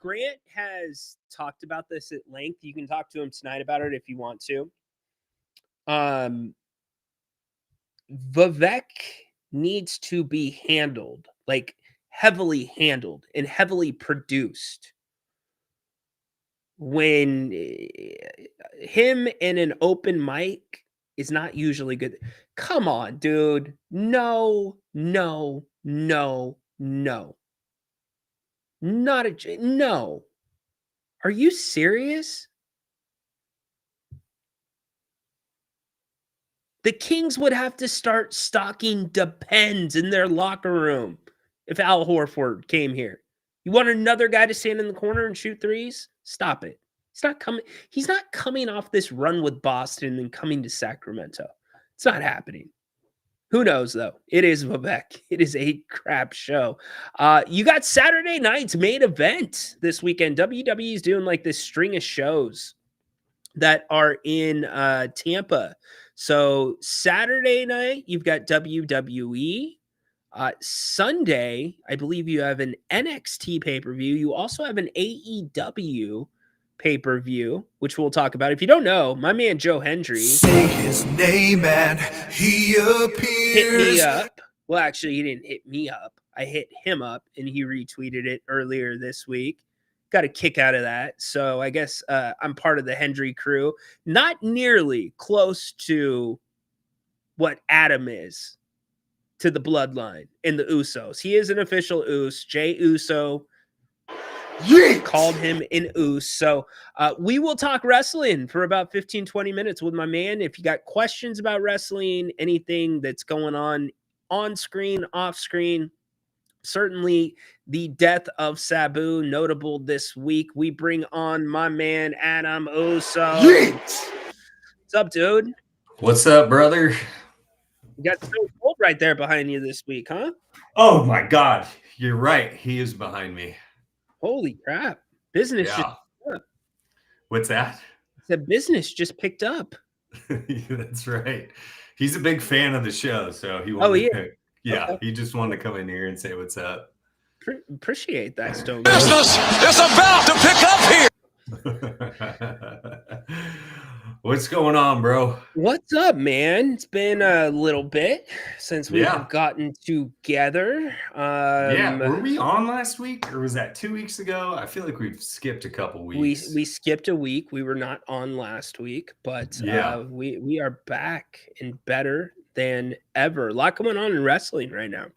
Grant has talked about this at length. You can talk to him tonight about it if you want to. Vivek needs to be handled, like heavily handled and heavily produced. When him in an open mic is not usually good. Come on, dude. No. Not no. Are you serious? The Kings would have to start stocking Depends in their locker room if Al Horford came here. You want another guy to stand in the corner and shoot threes? Stop it. He's not coming off this run with Boston and coming to Sacramento. It's not happening. Who knows, though? It is Vivek. It is a crap show. You got Saturday night's main event this weekend. WWE is doing like this string of shows that are in Tampa. So Saturday night, you've got WWE. Sunday, I believe you have an NXT pay-per-view. You also have an AEW pay-per-view, which we'll talk about. If you don't know, my man Joe Hendry say his name and he appears. Hit me up. Well, actually, he didn't hit me up. I hit him up, and he retweeted it earlier this week. Got a kick out of that. So I guess I'm part of the Hendry crew. Not nearly close to what Adam is to the bloodline in the Usos. He is an official Us. Jay Uso. called him an oos. So we will talk wrestling for about 15, 20 minutes with my man. If you got questions about wrestling, anything that's going on screen, off screen, certainly the death of Sabu, notable this week. We bring on my man, Adam Oso. What's up, dude? What's up, brother? You got so cold right there behind you this week, huh? Oh my God, you're right. He is behind me. Holy crap! Business. Yeah. Just picked up. What's that? The business just picked up. That's right. He's a big fan of the show, so he wanted Okay. He just wanted to come in here and say what's up. Appreciate that, Stone. Business is about to pick up here. What's going on, bro? What's up, man? It's been a little bit since we've gotten together. Were we on last week or was that 2 weeks ago? I feel like we've skipped a couple weeks. We skipped a week. We were not on last week, but we are back and better than ever. A lot going on in wrestling right now.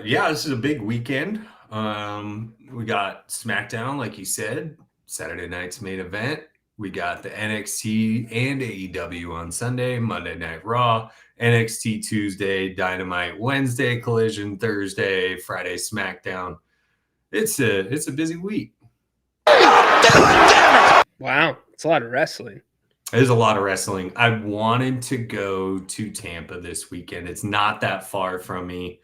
This is a big weekend. We got SmackDown, like you said, Saturday night's main event. We got the NXT and AEW on Sunday, Monday Night Raw, NXT Tuesday, Dynamite Wednesday, Collision Thursday, Friday SmackDown. It's a busy week. Wow, it's a lot of wrestling. There's a lot of wrestling. I wanted to go to Tampa this weekend. It's not that far from me.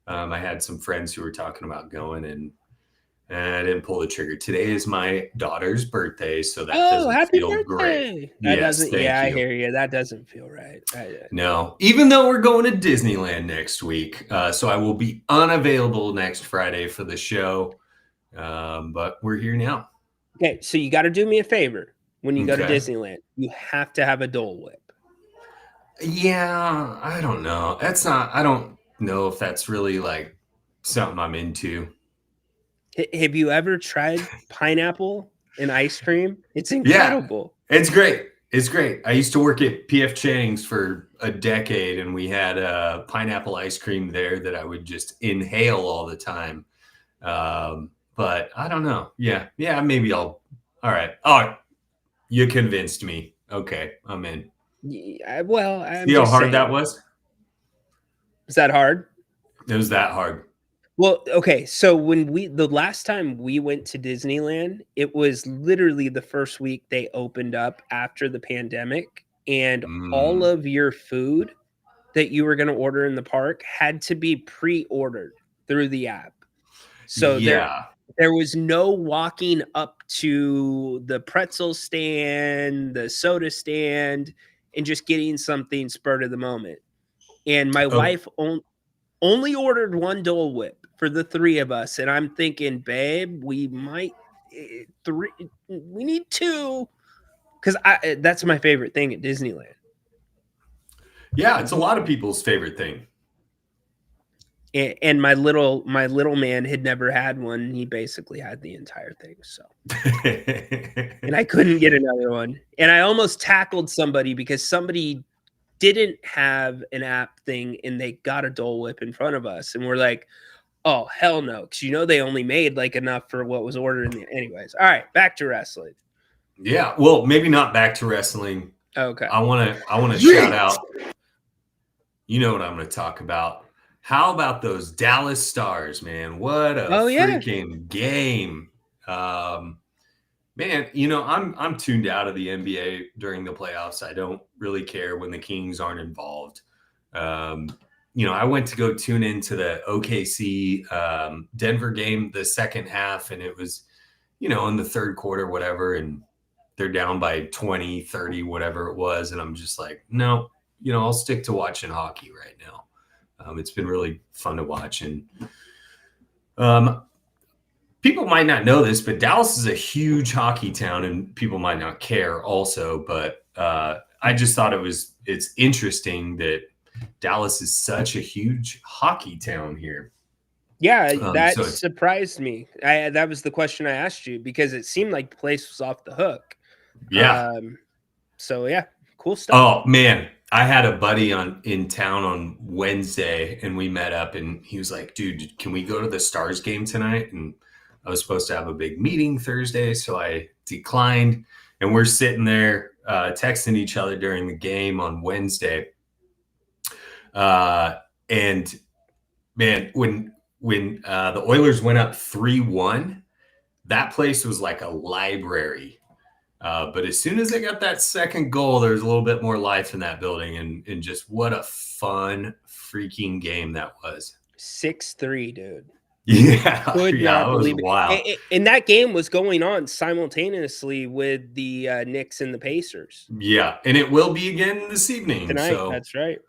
I had some friends who were talking about going, and I didn't pull the trigger. Today is my daughter's birthday, so that doesn't happy feel birthday. great. That Yes, doesn't. thank Yeah, I you. hear you. That doesn't feel right. No, even though we're going to Disneyland next week, so I will be unavailable next Friday for the show. But we're here now. Okay, so you got to do me a favor when you go to Okay. Disneyland. You have to have a Dole Whip. Yeah, I don't know. I don't know if that's really like something I'm into. Have you ever tried pineapple and ice cream? It's incredible. Yeah, it's great. It's great. I used to work at PF Chang's for a decade, and we had pineapple ice cream there that I would just inhale all the time. But I don't know. Yeah, maybe All right. You convinced me. Okay, I'm in. Yeah, well, I'm See how just hard saying. that was? Was that hard? It was that hard. Well, okay. So the last time we went to Disneyland, it was literally the first week they opened up after the pandemic, and all of your food that you were going to order in the park had to be pre-ordered through the app. So there was no walking up to the pretzel stand, the soda stand, and just getting something spur of the moment. And my wife only ordered one Dole Whip for the three of us, and I'm thinking, babe, we might we need two, because that's my favorite thing at Disneyland. Yeah, it's a lot of people's favorite thing. And my little man had never had one. He basically had the entire thing. So, and I couldn't get another one. And I almost tackled somebody because somebody didn't have an app thing and they got a Dole Whip in front of us. And we're like, oh, hell no. Because, they only made like enough for what was ordered. Anyways. All right. Back to wrestling. Yeah. Well, maybe not back to wrestling. Okay. I want to shout out. You know what I'm going to talk about. How about those Dallas Stars, man? What a freaking game. Man, I'm tuned out of the NBA during the playoffs. I don't really care when the Kings aren't involved. I went to go tune into the OKC Denver game, the second half, and it was, in the third quarter, whatever, and they're down by 20, 30, whatever it was. And I'm just like, no, I'll stick to watching hockey right now. It's been really fun to watch. And people might not know this, but Dallas is a huge hockey town and people might not care also. But I just thought it's interesting that Dallas is such a huge hockey town here. Yeah, that surprised me. That was the question I asked you because it seemed like the place was off the hook. Yeah. So, yeah, cool stuff. Oh, man. I had a buddy in town on Wednesday and we met up and he was like, dude, can we go to the Stars game tonight? And I was supposed to have a big meeting Thursday, so I declined. And we're sitting there texting each other during the game on Wednesday. And man, when the Oilers went up 3-1, that place was like a library. But as soon as they got that second goal, there was a little bit more life in that building, and just what a fun freaking game that was. 6-3, dude. Yeah, Could not believe it. Wow. And that game was going on simultaneously with the Knicks and the Pacers. Yeah, and it will be again this evening. Tonight, so, that's right.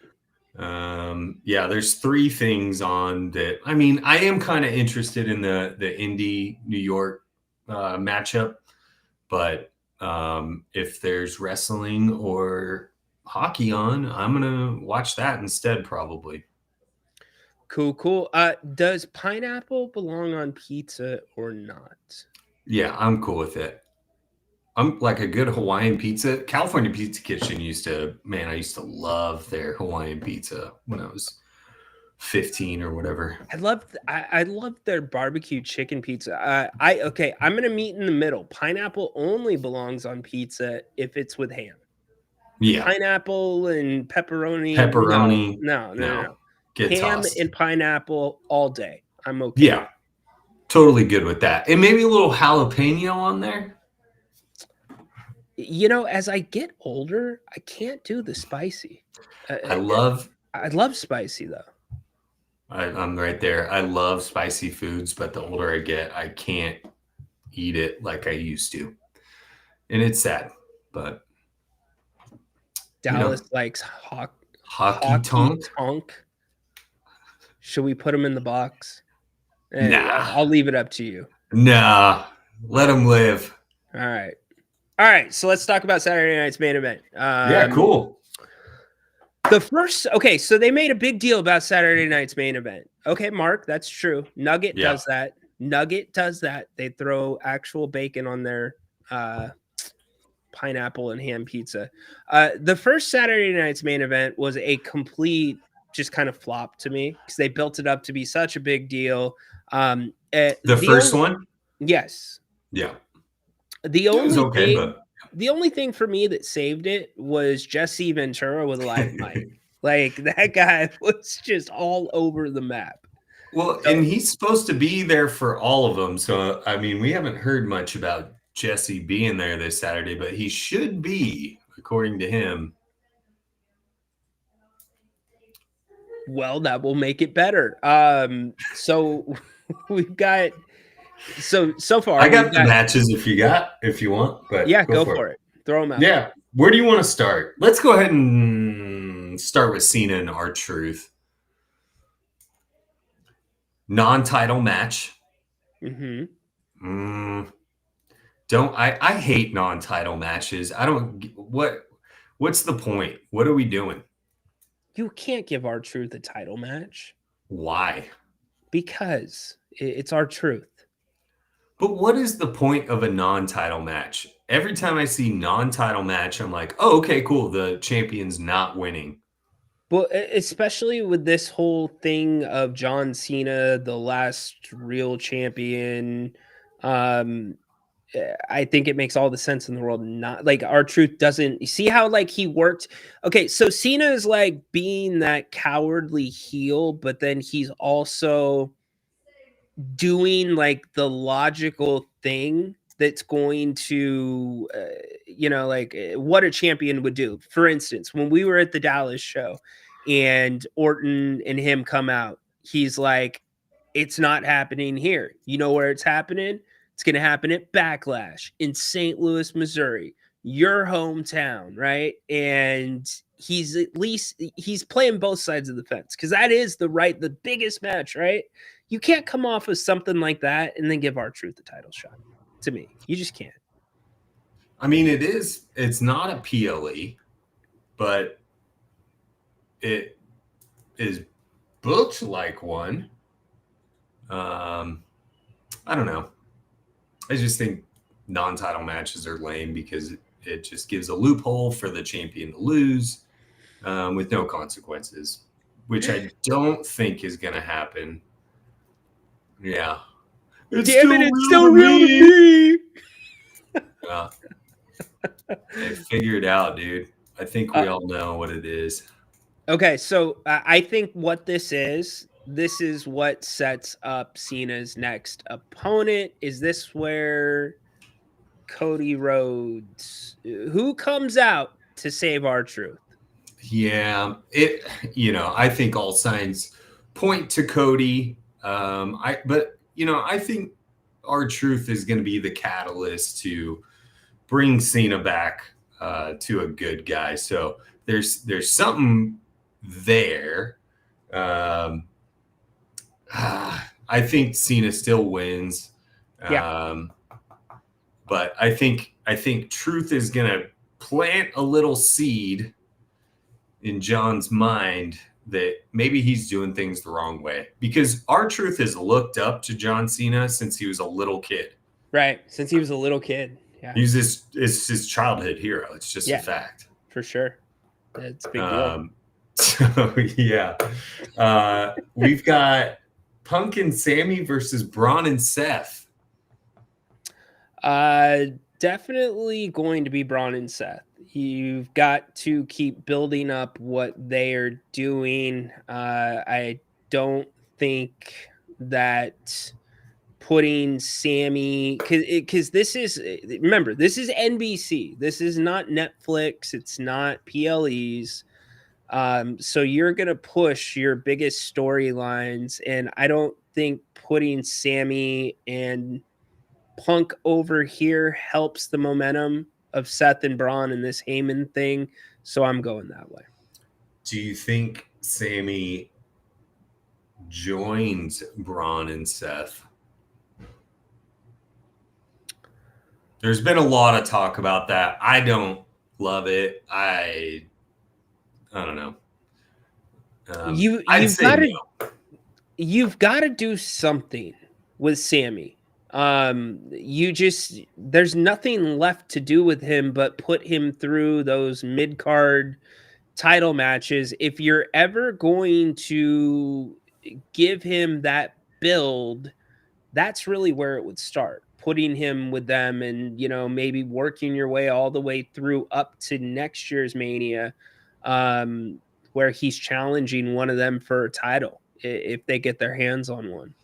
Yeah, there's 3 things on that. I mean, I am kind of interested in the Indy New York matchup, but if there's wrestling or hockey on, I'm gonna watch that instead, probably. Cool. Does pineapple belong on pizza or not? Yeah, I'm cool with it. I'm like a good Hawaiian pizza. California Pizza Kitchen I used to love their Hawaiian pizza when I was 15 or whatever. I love their barbecue chicken pizza. I'm gonna meet in the middle. Pineapple only belongs on pizza if it's with ham. Yeah, pineapple and pepperoni. No. Get ham tossed. and pineapple all day. I'm okay. Yeah, totally good with that. And maybe a little jalapeno on there. You know, as I get older, I can't do the spicy. I love spicy though. I'm right there. I love spicy foods, but the older I get, I can't eat it like I used to. And it's sad, but Dallas likes hockey tonk. Should we put him in the box? Nah. I'll leave it up to you. Nah. Let him live. All right. So let's talk about Saturday night's main event. Yeah, cool. So they made a big deal about Saturday night's main event. Okay, Mark, that's true. Nugget does that. They throw actual bacon on their pineapple and ham pizza. The first Saturday night's main event was a complete just kind of flop to me because they built it up to be such a big deal. The first one? Yes. Yeah. The only thing for me that saved it was Jesse Ventura with a live mic. Like that guy was just all over the map. Well, and he's supposed to be there for all of them. So, I mean, we haven't heard much about Jesse being there this Saturday, but he should be, according to him. Well, that will make it better. So we've got so far. I got the matches if you want, but yeah, go for it. Throw them out. Yeah. Where do you want to start? Let's go ahead and start with Cena and R-Truth. Non-title match. Mm-hmm. I hate non-title matches. What's the point? What are we doing? You can't give R-Truth a title match. Why? Because it's R-Truth. But what is the point of a non-title match? Every time I see non-title match, I'm like, oh, okay, cool. The champion's not winning. Well, especially with this whole thing of John Cena, the last real champion. I think it makes all the sense in the world. Not like R-Truth doesn't. You see how like he worked. Okay, so Cena is like being that cowardly heel, but then he's also doing like the logical thing that's going to, like what a champion would do. For instance, when we were at the Dallas show and Orton and him come out, he's like, it's not happening here. You know where it's happening? It's going to happen at Backlash in St. Louis, Missouri, your hometown, right? And he's playing both sides of the fence because that is the biggest match, right? You can't come off with something like that and then give R-Truth the title shot. To me, you just can't. I mean, it's not a PLE, but it is booked like one. I don't know. I just think non-title matches are lame because it just gives a loophole for the champion to lose with no consequences, which I don't think is going to happen. Yeah. Damn it, it's still real to me. Hey, figure it out, dude. I think we all know what it is. Okay, so I think what this is what sets up Cena's next opponent. Is this where Cody Rhodes, who comes out to save our truth? Yeah, I think all signs point to Cody. I think our truth is going to be the catalyst to bring Cena back to a good guy. So there's something there. I think Cena still wins. But I think truth is going to plant a little seed in John's mind that maybe he's doing things the wrong way, because our truth has looked up to John Cena since he was a little kid. Right. Since he was a little kid. Yeah. He's his childhood hero. It's just a fact. For sure. It's a big deal. So yeah. We've got Punk and Sammy versus Braun and Seth. Definitely going to be Braun and Seth. You've got to keep building up what they are doing. I don't think that putting Sammy, because this is NBC. This is not Netflix. It's not PLEs. So you're going to push your biggest storylines. And I don't think putting Sammy and Punk over here helps the momentum of Seth and Braun and this Heyman thing. So I'm going that way. Do you think Sammy joins Braun and Seth? There's been a lot of talk about that. I don't love it. I don't know. You've got to do something with Sammy. There's nothing left to do with him but put him through those mid-card title matches. If you're ever going to give him that build, that's really where it would start. Putting him with them and, maybe working your way all the way through up to next year's Mania, where he's challenging one of them for a title if they get their hands on one.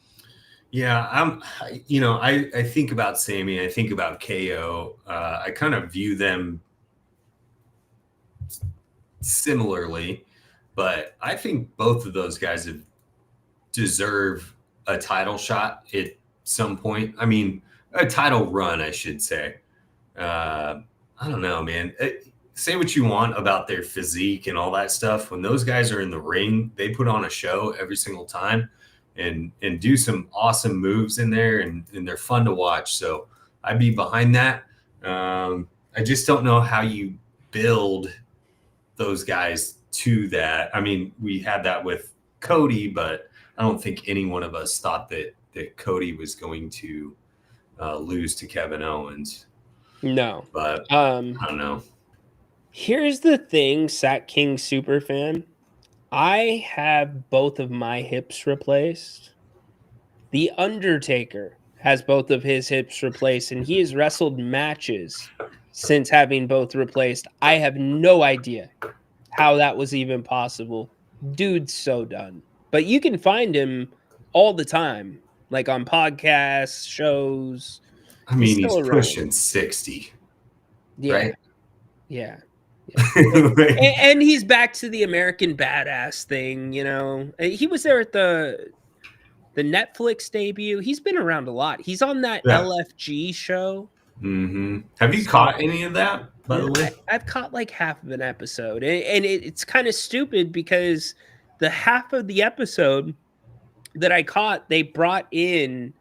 Yeah, I think about Sammy. I think about KO. I kind of view them similarly, but I think both of those guys deserve a title shot at some point. I mean, a title run, I should say. I don't know, man. Say what you want about their physique and all that stuff. When those guys are in the ring, they put on a show every single time. And do some awesome moves in there, and they're fun to watch. So I'd be behind that. I just don't know how you build those guys to that. I mean, we had that with Cody, but I don't think any one of us thought that Cody was going to lose to Kevin Owens. No. But I don't know. Here's the thing, Sack King Superfan. I have both of my hips replaced. The Undertaker has both of his hips replaced, and he has wrestled matches since having both replaced. I have no idea how that was even possible. Dude's so done. But you can find him all the time, like on podcasts, shows. I mean, he's pushing 60. Yeah. Right? Yeah. And he's back to the American Badass thing, He was there at the Netflix debut. He's been around a lot. He's on that LFG show. Mm-hmm. Have you caught any of that, by the way? I've caught like half of an episode. And it's kind of stupid because the half of the episode that I caught, they brought in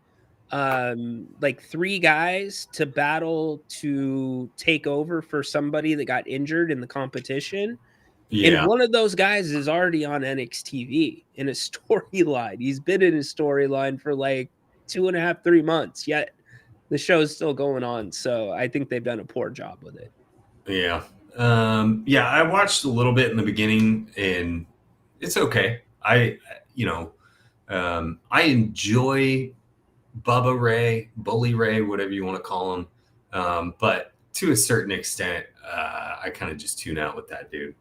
like 3 guys to battle to take over for somebody that got injured in the competition. Yeah. And one of those guys is already on NXT in a storyline. He's been in a storyline for like 2.5, 3 months, yet the show's still going on. So I think they've done a poor job with it. Yeah. I watched a little bit in the beginning and it's okay. I enjoy Bubba Ray, Bully Ray, whatever you want to call him. But to a certain extent, I kind of just tune out with that dude.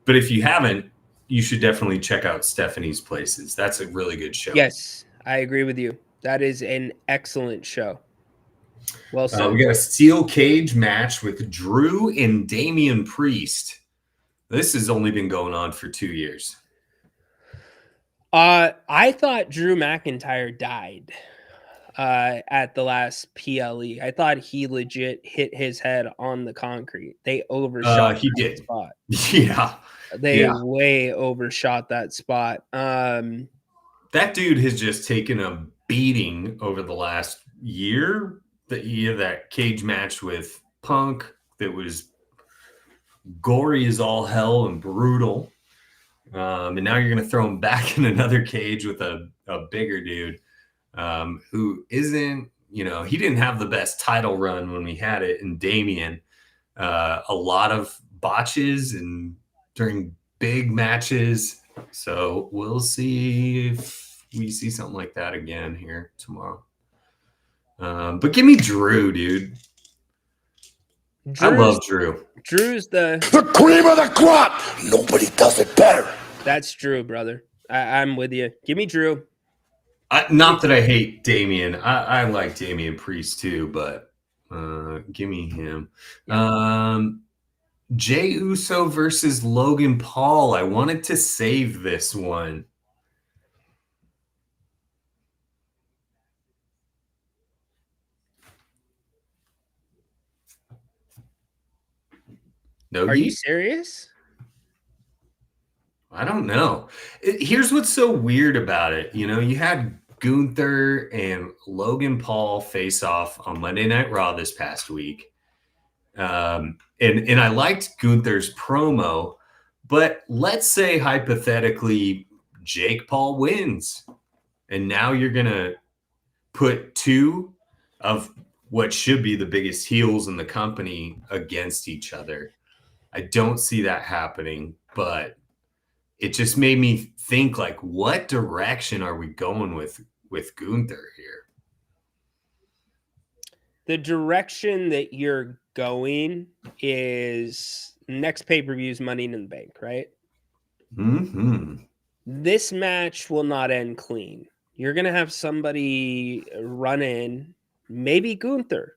But if you haven't, you should definitely check out Stephanie's Places. That's a really good show. Yes, I agree with you. That is an excellent show. Well said. We got a steel cage match with Drew and Damian Priest. This has only been going on for 2 years. I thought Drew McIntyre died at the last PLE. I thought he legit hit his head on the concrete. They overshot that spot. Yeah. They way overshot that spot. That dude has just taken a beating over the last year. That cage match with Punk that was gory as all hell and brutal. And now you're going to throw him back in another cage with a bigger dude who isn't, he didn't have the best title run when we had it. And Damian, a lot of botches and during big matches. So we'll see if we see something like that again here tomorrow. But give me Drew, dude. I love Drew. Drew's the cream of the crop. Nobody does it better. That's Drew, brother. I'm with you. Give me Drew. Not that I hate Damian. I like Damian Priest too, but give me him. Jey Uso versus Logan Paul. I wanted to save this one. No, Are you serious? I don't know. Here's what's so weird about it. You had Gunther and Logan Paul face off on Monday Night Raw this past week. And I liked Gunther's promo, but let's say hypothetically Jake Paul wins. And now you're going to put two of what should be the biggest heels in the company against each other. I don't see that happening, but it just made me think, like, what direction are we going with Gunther here? The direction that you're going is next pay-per-view is Money in the Bank, right? Mm-hmm. This match will not end clean. You're going to have somebody run in, maybe Gunther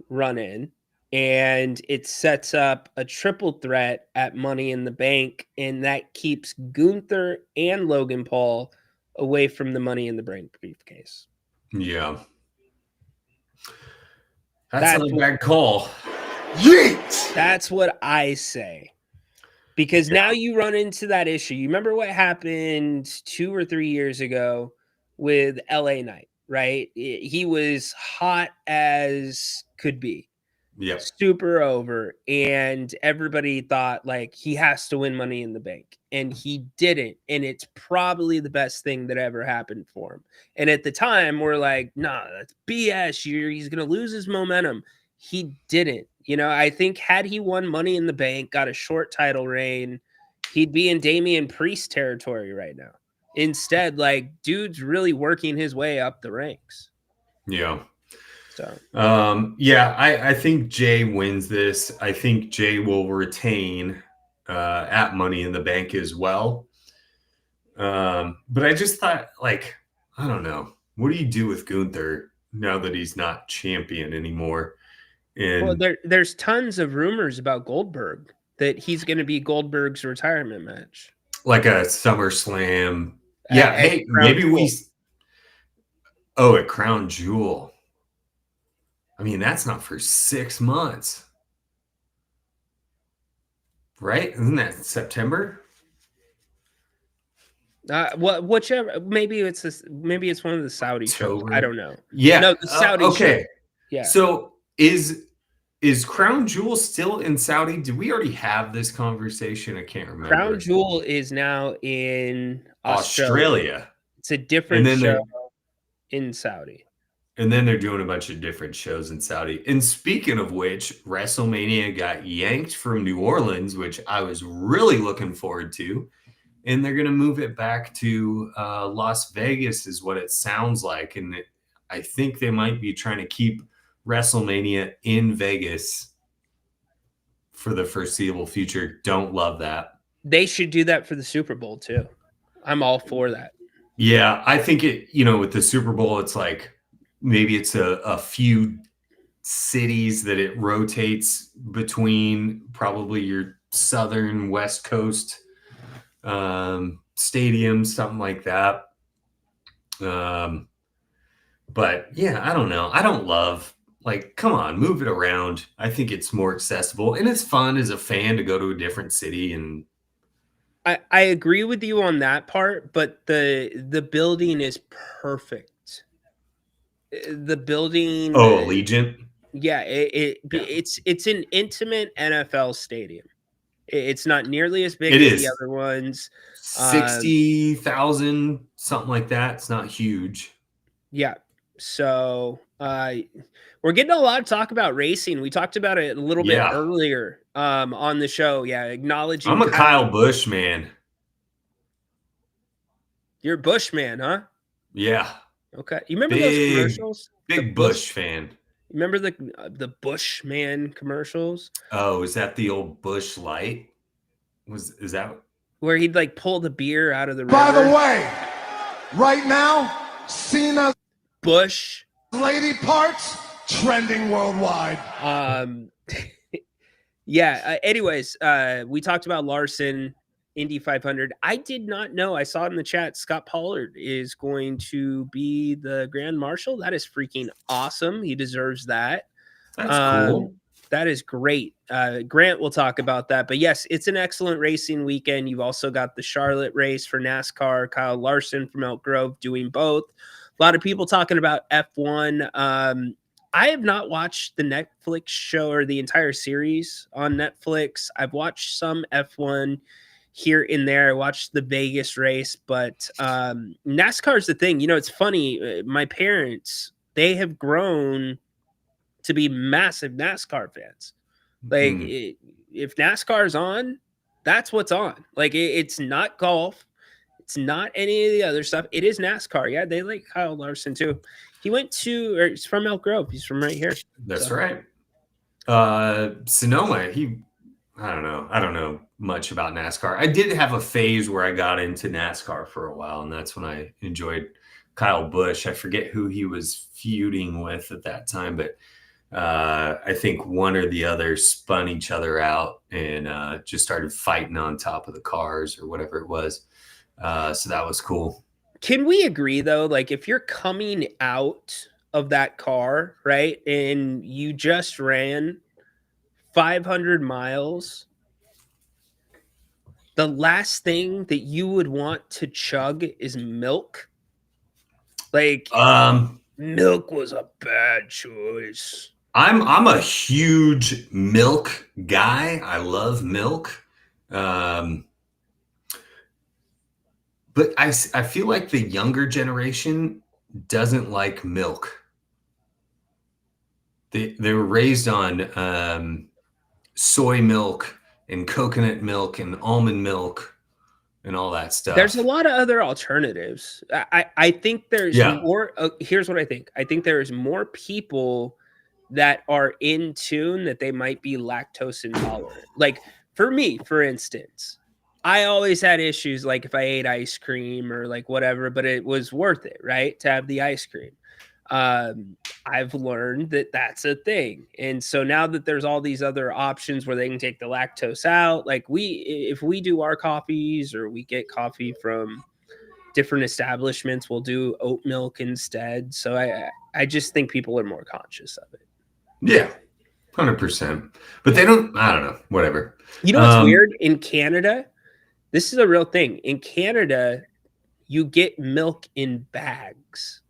run in, and it sets up a triple threat at Money in the Bank, and that keeps Gunther and Logan Paul away from the Money in the Bank briefcase. Yeah. That's not a bad call. Yeet! That's what I say. Because now you run into that issue. You remember what happened 2 or 3 years ago with LA Knight, right? He was hot as could be. Yep. Super over. And everybody thought like he has to win Money in the Bank. And he didn't. And it's probably the best thing that ever happened for him. And at the time, we're like, nah, that's BS. He's going to lose his momentum. He didn't. I think had he won Money in the Bank, got a short title reign, he'd be in Damian Priest territory right now. Instead, like, dude's really working his way up the ranks. Yeah. So, I think Jay wins this. I think Jay will retain at Money in the Bank as well. But I just thought, like, I don't know. What do you do with Gunther now that he's not champion anymore? And there's tons of rumors about Goldberg that he's going to be Goldberg's retirement match. Like a SummerSlam. Yeah. Hey, maybe Jewel. At Crown Jewel. I mean, that's not for 6 months. Right? Isn't that September? Whichever. Maybe it's one of the Saudi shows. I don't know. Yeah. No, the Saudi okay. show. Yeah. So is Crown Jewel still in Saudi? Did we already have this conversation? I can't remember. Crown Jewel is now in Australia. It's a different show in Saudi. And then they're doing a bunch of different shows in Saudi. And speaking of which, WrestleMania got yanked from New Orleans, which I was really looking forward to. and they're going to move it back to Las Vegas is what it sounds like. And I think they might be trying to keep WrestleMania in Vegas for the foreseeable future. Don't love that. They should do that for the Super Bowl too. I'm all for that. Yeah, I think it, with the Super Bowl, it's like maybe it's a few cities that it rotates between, probably your southern West Coast stadiums, something like that. But yeah, I don't know. I don't love, like, come on, move it around. I think it's more accessible and it's fun as a fan to go to a different city. And I agree with you on that part, but the building is perfect. The building. Oh, Allegiant. Yeah, it's an intimate NFL stadium. It's not nearly as big as the other ones. 60,000, something like that. It's not huge. Yeah. So we're getting a lot of talk about racing. We talked about it a little bit earlier on the show. Yeah, acknowledging. I'm a Kyle Busch man. You're a Busch man, huh? Yeah. Okay. You remember those commercials? Big Busch fan. Remember the Busch man commercials? Oh, is that the old Busch Light? Is that where he'd like pull the beer out of the river? By the way, right now, Cena Busch lady parts trending worldwide. Yeah. Anyways, we talked about Larson, Indy 500. I did not know. I saw it in the chat. Scott Pollard is going to be the Grand Marshal. That is freaking awesome. He deserves that. That's cool. That is great. Grant will talk about that. But yes, it's an excellent racing weekend. You've also got the Charlotte race for NASCAR. Kyle Larson from Elk Grove doing both. A lot of people talking about F1. I have not watched the Netflix show or the entire series on Netflix. I've watched some F1 here and there. I watched the Vegas race, but NASCAR is the thing. It's funny. My parents, they have grown to be massive NASCAR fans. Like if NASCAR's on, that's what's on. Like it's not golf. It's not any of the other stuff. It is NASCAR. Yeah, they like Kyle Larson too. He's from Elk Grove. He's from right here. That's right. Sonoma, I don't know much about NASCAR. I did have a phase where I got into NASCAR for a while, and that's when I enjoyed Kyle Busch. I forget who he was feuding with at that time, but I think one or the other spun each other out and just started fighting on top of the cars or whatever it was. So that was cool. Can we agree though? Like if you're coming out of that car, right, and you just ran 500 miles, the last thing that you would want to chug is milk. Like milk was a bad choice. I'm a huge milk guy. I love milk. But I feel like the younger generation doesn't like milk. They were raised on soy milk and coconut milk and almond milk and all that stuff. There's a lot of other alternatives. I think there's more. Here's what I think. I think there is more people that are in tune that they might be lactose intolerant. Like for me, for instance, I always had issues like if I ate ice cream or like whatever, but it was worth it, right, to have the ice cream. I've learned that that's a thing. And so now that there's all these other options where they can take the lactose out, like if we do our coffees or we get coffee from different establishments, we'll do oat milk instead. So I just think people are more conscious of it. Yeah, 100%. But they don't, I don't know, whatever. You know what's weird? In Canada, this is a real thing. In Canada, you get milk in bags.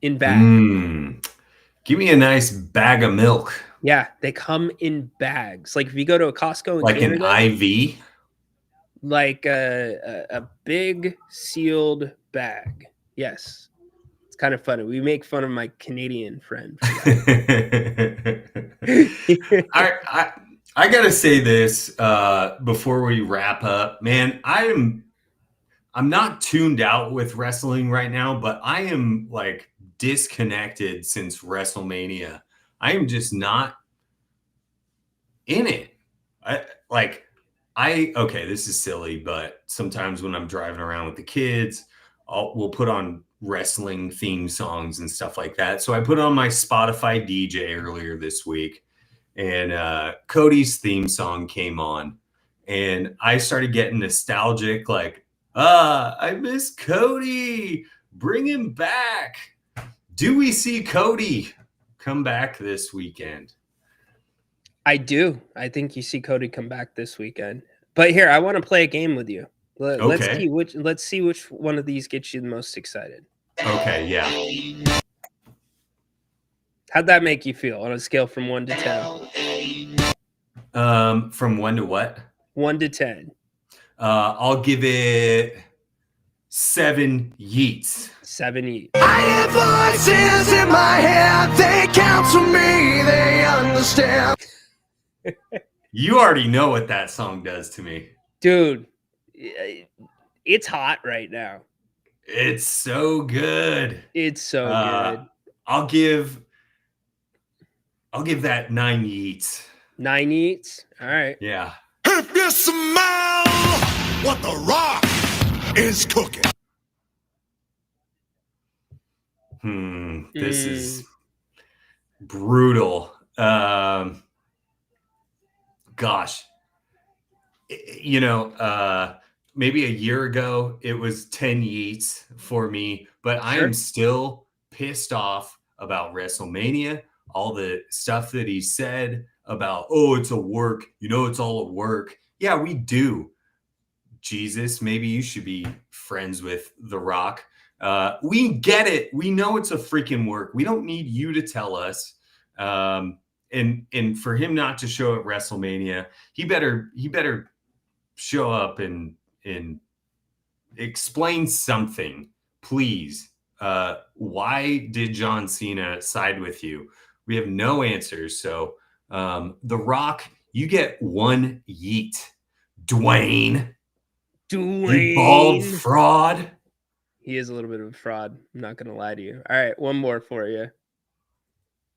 In bags. Give me a nice bag of milk. Yeah, they come in bags. Like if you go to a Costco in like Canada, an IV? Like a big sealed bag. Yes. It's kind of funny. We make fun of my Canadian friend for that. I I gotta say this before we wrap up, man. I'm not tuned out with wrestling right now, but I am like disconnected since WrestleMania. I am just not in it. Okay, this is silly, but sometimes when I'm driving around with the kids, we'll put on wrestling theme songs and stuff like that. So I put on my Spotify DJ earlier this week, and Cody's theme song came on, and I started getting nostalgic, like, I miss Cody. Bring him back. Do we see Cody come back this weekend? I do. I think you see Cody come back this weekend. But here, I want to play a game with you. Let's see which one of these gets you the most excited. Okay, yeah. How'd that make you feel on a scale from 1 to 10? From 1 to what? 1 to 10. I'll give it 7 yeets. 7 yeets. I have voices in my head. They counsel me. They understand. You already know what that song does to me. Dude, it's hot right now. It's so good. It's so good. I'll give that 9 yeets. 9 yeets? All right. Yeah. If you smell what the Rock is cooking. This is brutal. Gosh, maybe a year ago it was 10 yeets for me, but I am still pissed off about WrestleMania, all the stuff that he said about, it's a work, it's all a work. Yeah, we do. Jesus, maybe you should be friends with The Rock. We get it. We know it's a freaking work. We don't need you to tell us. And for him not to show at WrestleMania, he better show up and explain something, please. Why did John Cena side with you? We have no answers. So The Rock, you get 1 yeet. Dwayne. You bald fraud. He is a little bit of a fraud. I'm not going to lie to you. All right, one more for you.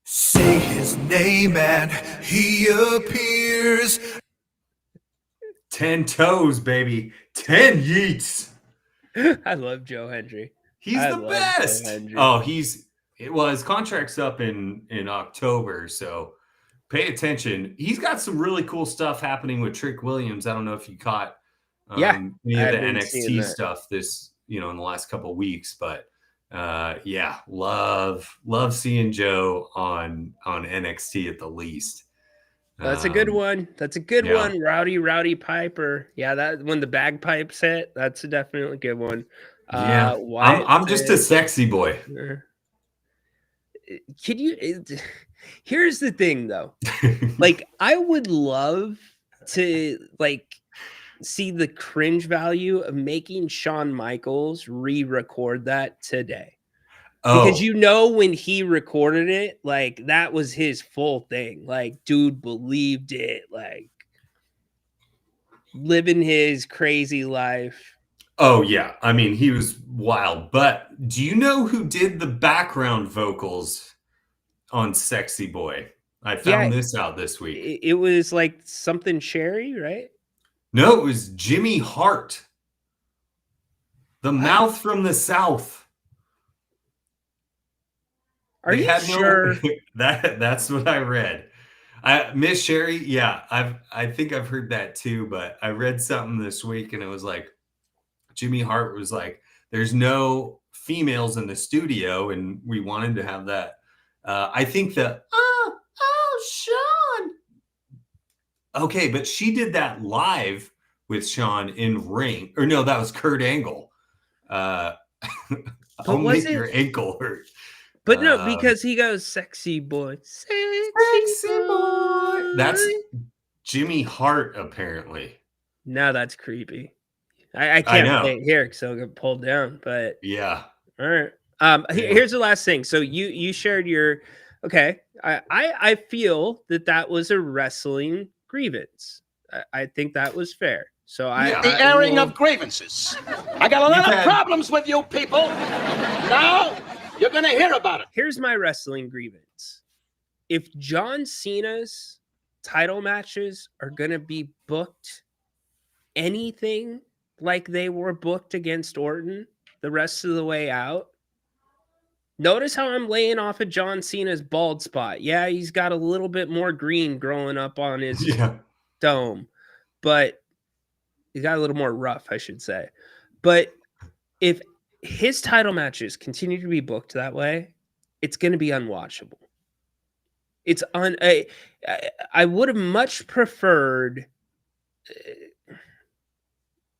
Say his name and he appears. 10 toes, baby. 10 yeets. I love Joe Hendry. He's the best. His contract's up in October, so pay attention. He's got some really cool stuff happening with Trick Williams. I don't know if you caught any of the NXT stuff this, in the last couple of weeks, but love seeing Joe on NXT at the least. That's a good one. That's a good one. Rowdy Piper. Yeah, that when the bagpipes hit, that's a definitely good one. I'm just a sexy boy. Could you? Here's the thing, though. Like, I would love to see the cringe value of making Shawn Michaels re-record that today. Because when he recorded it, that was his full thing. Dude believed it, living his crazy life. Oh, yeah. I mean, he was wild. But do you know who did the background vocals on Sexy Boy? I found this out this week. It was something Sherry, right? No, it was Jimmy Hart. The mouth from the South. Are you sure? That's what I read. Miss Sherry, yeah, I think I've heard that too, but I read something this week and it was like Jimmy Hart was like, there's no females in the studio, and we wanted to have that. I think Sean. Okay, but she did that live with Sean in ring. Or no, that was Kurt Angle. I'll make your ankle hurt. But no, because he goes, sexy boy. Sexy boy. That's Jimmy Hart, apparently. No, that's creepy. I can't play it here because I'll get pulled down. But yeah. All right. Here's the last thing. So you shared your I feel that was a wrestling grievance. I think that was fair. So the airing of grievances. I got a lot of problems with you people. Now you're going to hear about it. Here's my wrestling grievance. If John Cena's title matches are going to be booked anything like they were booked against Orton the rest of the way out, notice how I'm laying off of John Cena's bald spot. Yeah, he's got a little bit more green growing up on his dome, but he's got a little more rough, I should say. But if his title matches continue to be booked that way, it's going to be unwatchable. I would have much preferred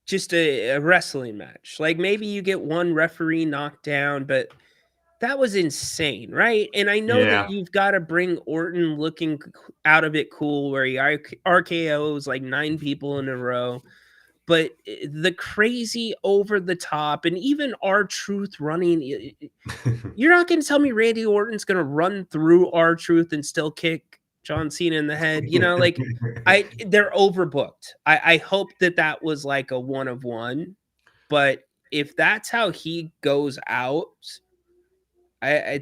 just a wrestling match. Like maybe you get one referee knocked down, but that was insane, right? And I know that you've got to bring Orton looking out of it cool, where he RKOs like 9 people in a row. But the crazy over the top, and even R-Truth running, you're not going to tell me Randy Orton's going to run through R-Truth and still kick John Cena in the head. You know, like they're overbooked. I hope that was like a 1 of 1, but if that's how he goes out, I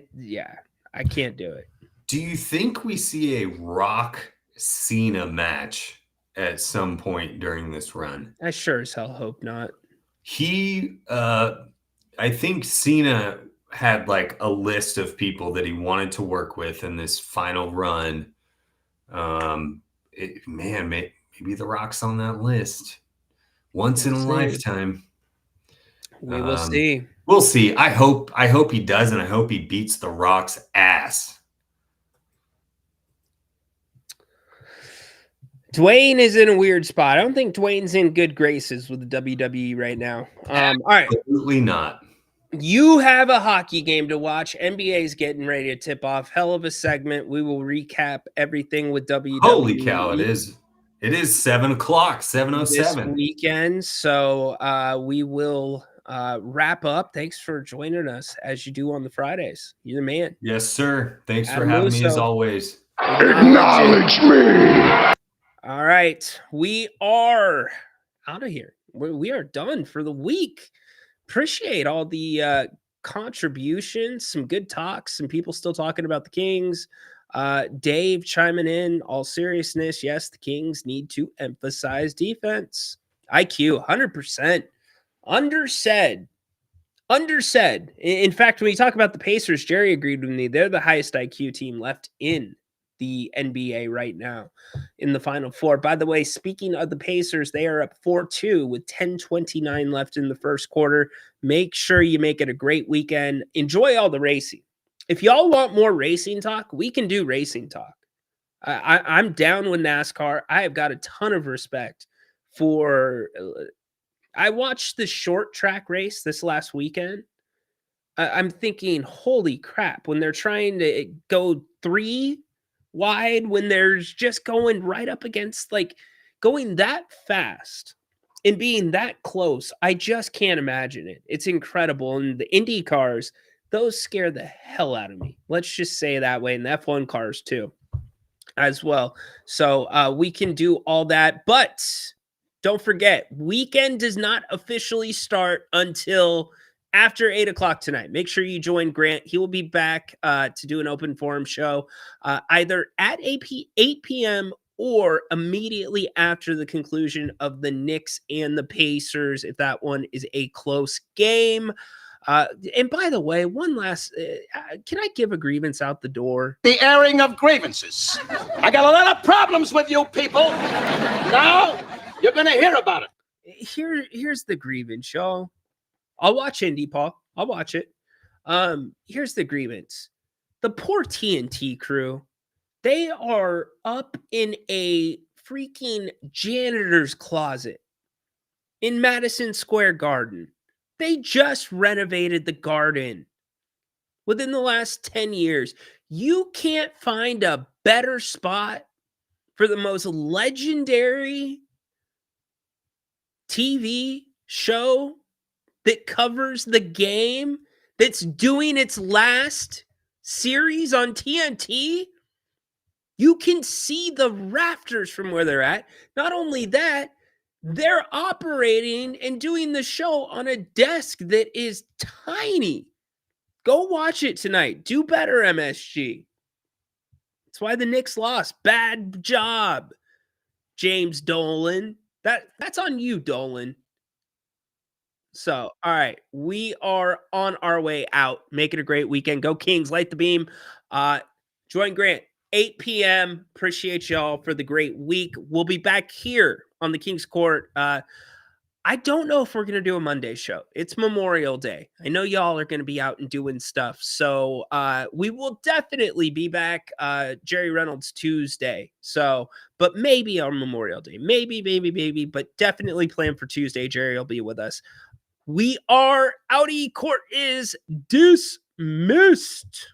can't do it. Do you think we see a Rock Cena match at some point during this run? I sure as hell hope not. I think Cena had like a list of people that he wanted to work with in this final run. Maybe The Rock's on that list. Once in a lifetime. We will see. We'll see. I hope he does, and I hope he beats The Rock's ass. Dwayne is in a weird spot. I don't think Dwayne's in good graces with the WWE right now. All right. Absolutely not. You have a hockey game to watch. NBA's getting ready to tip off. Hell of a segment. We will recap everything with WWE. Holy cow, it is 7 o'clock, 7:07. This weekend. So we will wrap up. Thanks for joining us as you do on the Fridays. You're the man. Yes, sir. Thanks for having me as always. Acknowledge me. All right. We are out of here. We are done for the week. Appreciate all the contributions, some good talks, some people still talking about the Kings. Dave chiming in, all seriousness. Yes, the Kings need to emphasize defense. IQ, 100%. Undersaid. In fact, when you talk about the Pacers, Jerry agreed with me. They're the highest IQ team left in the NBA right now in the Final Four. By the way, speaking of the Pacers, they are up 4-2 with 10:29 left in the first quarter. Make sure you make it a great weekend. Enjoy all the racing. If y'all want more racing talk, we can do racing talk. I'm down with NASCAR. I have got a ton of respect for... I watched the short track race this last weekend. I'm thinking, holy crap, when they're trying to go 3 wide, when there's just going right up against, like, going that fast and being that close, I just can't imagine it. It's incredible. And the Indy cars, those scare the hell out of me. Let's just say that way. And the F1 cars too, as well. So we can do all that, but don't forget, weekend does not officially start until after 8 o'clock tonight. Make sure you join Grant. He will be back to do an open forum show either at 8 p.m. or immediately after the conclusion of the Knicks and the Pacers, if that one is a close game. And by the way, one last, can I give a grievance out the door? The airing of grievances. I got a lot of problems with you people. Now you're going to hear about it. Here's the grievance, y'all. I'll watch Indy, Paul. I'll watch it. Here's the grievance. The poor TNT crew, they are up in a freaking janitor's closet in Madison Square Garden. They just renovated the garden within the last 10 years. You can't find a better spot for the most legendary TV show that covers the game, that's doing its last series on TNT. You can see the rafters from where they're at. Not only that, they're operating and doing the show on a desk that is tiny. Go watch it tonight. Do better, MSG. That's why the Knicks lost. Bad job, James Dolan. That's on you, Dolan. So, all right, we are on our way out. Make it a great weekend. Go Kings, light the beam. Join Grant, 8 p.m. Appreciate y'all for the great week. We'll be back here on the Kings Court. I don't know if we're going to do a Monday show. It's Memorial Day. I know y'all are going to be out and doing stuff. So we will definitely be back Jerry Reynolds Tuesday. So, but maybe on Memorial Day. Maybe, but definitely plan for Tuesday. Jerry will be with us. We are outie. Court is dismissed.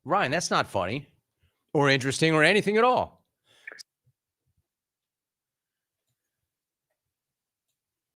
Ryan, that's not funny or interesting or anything at all.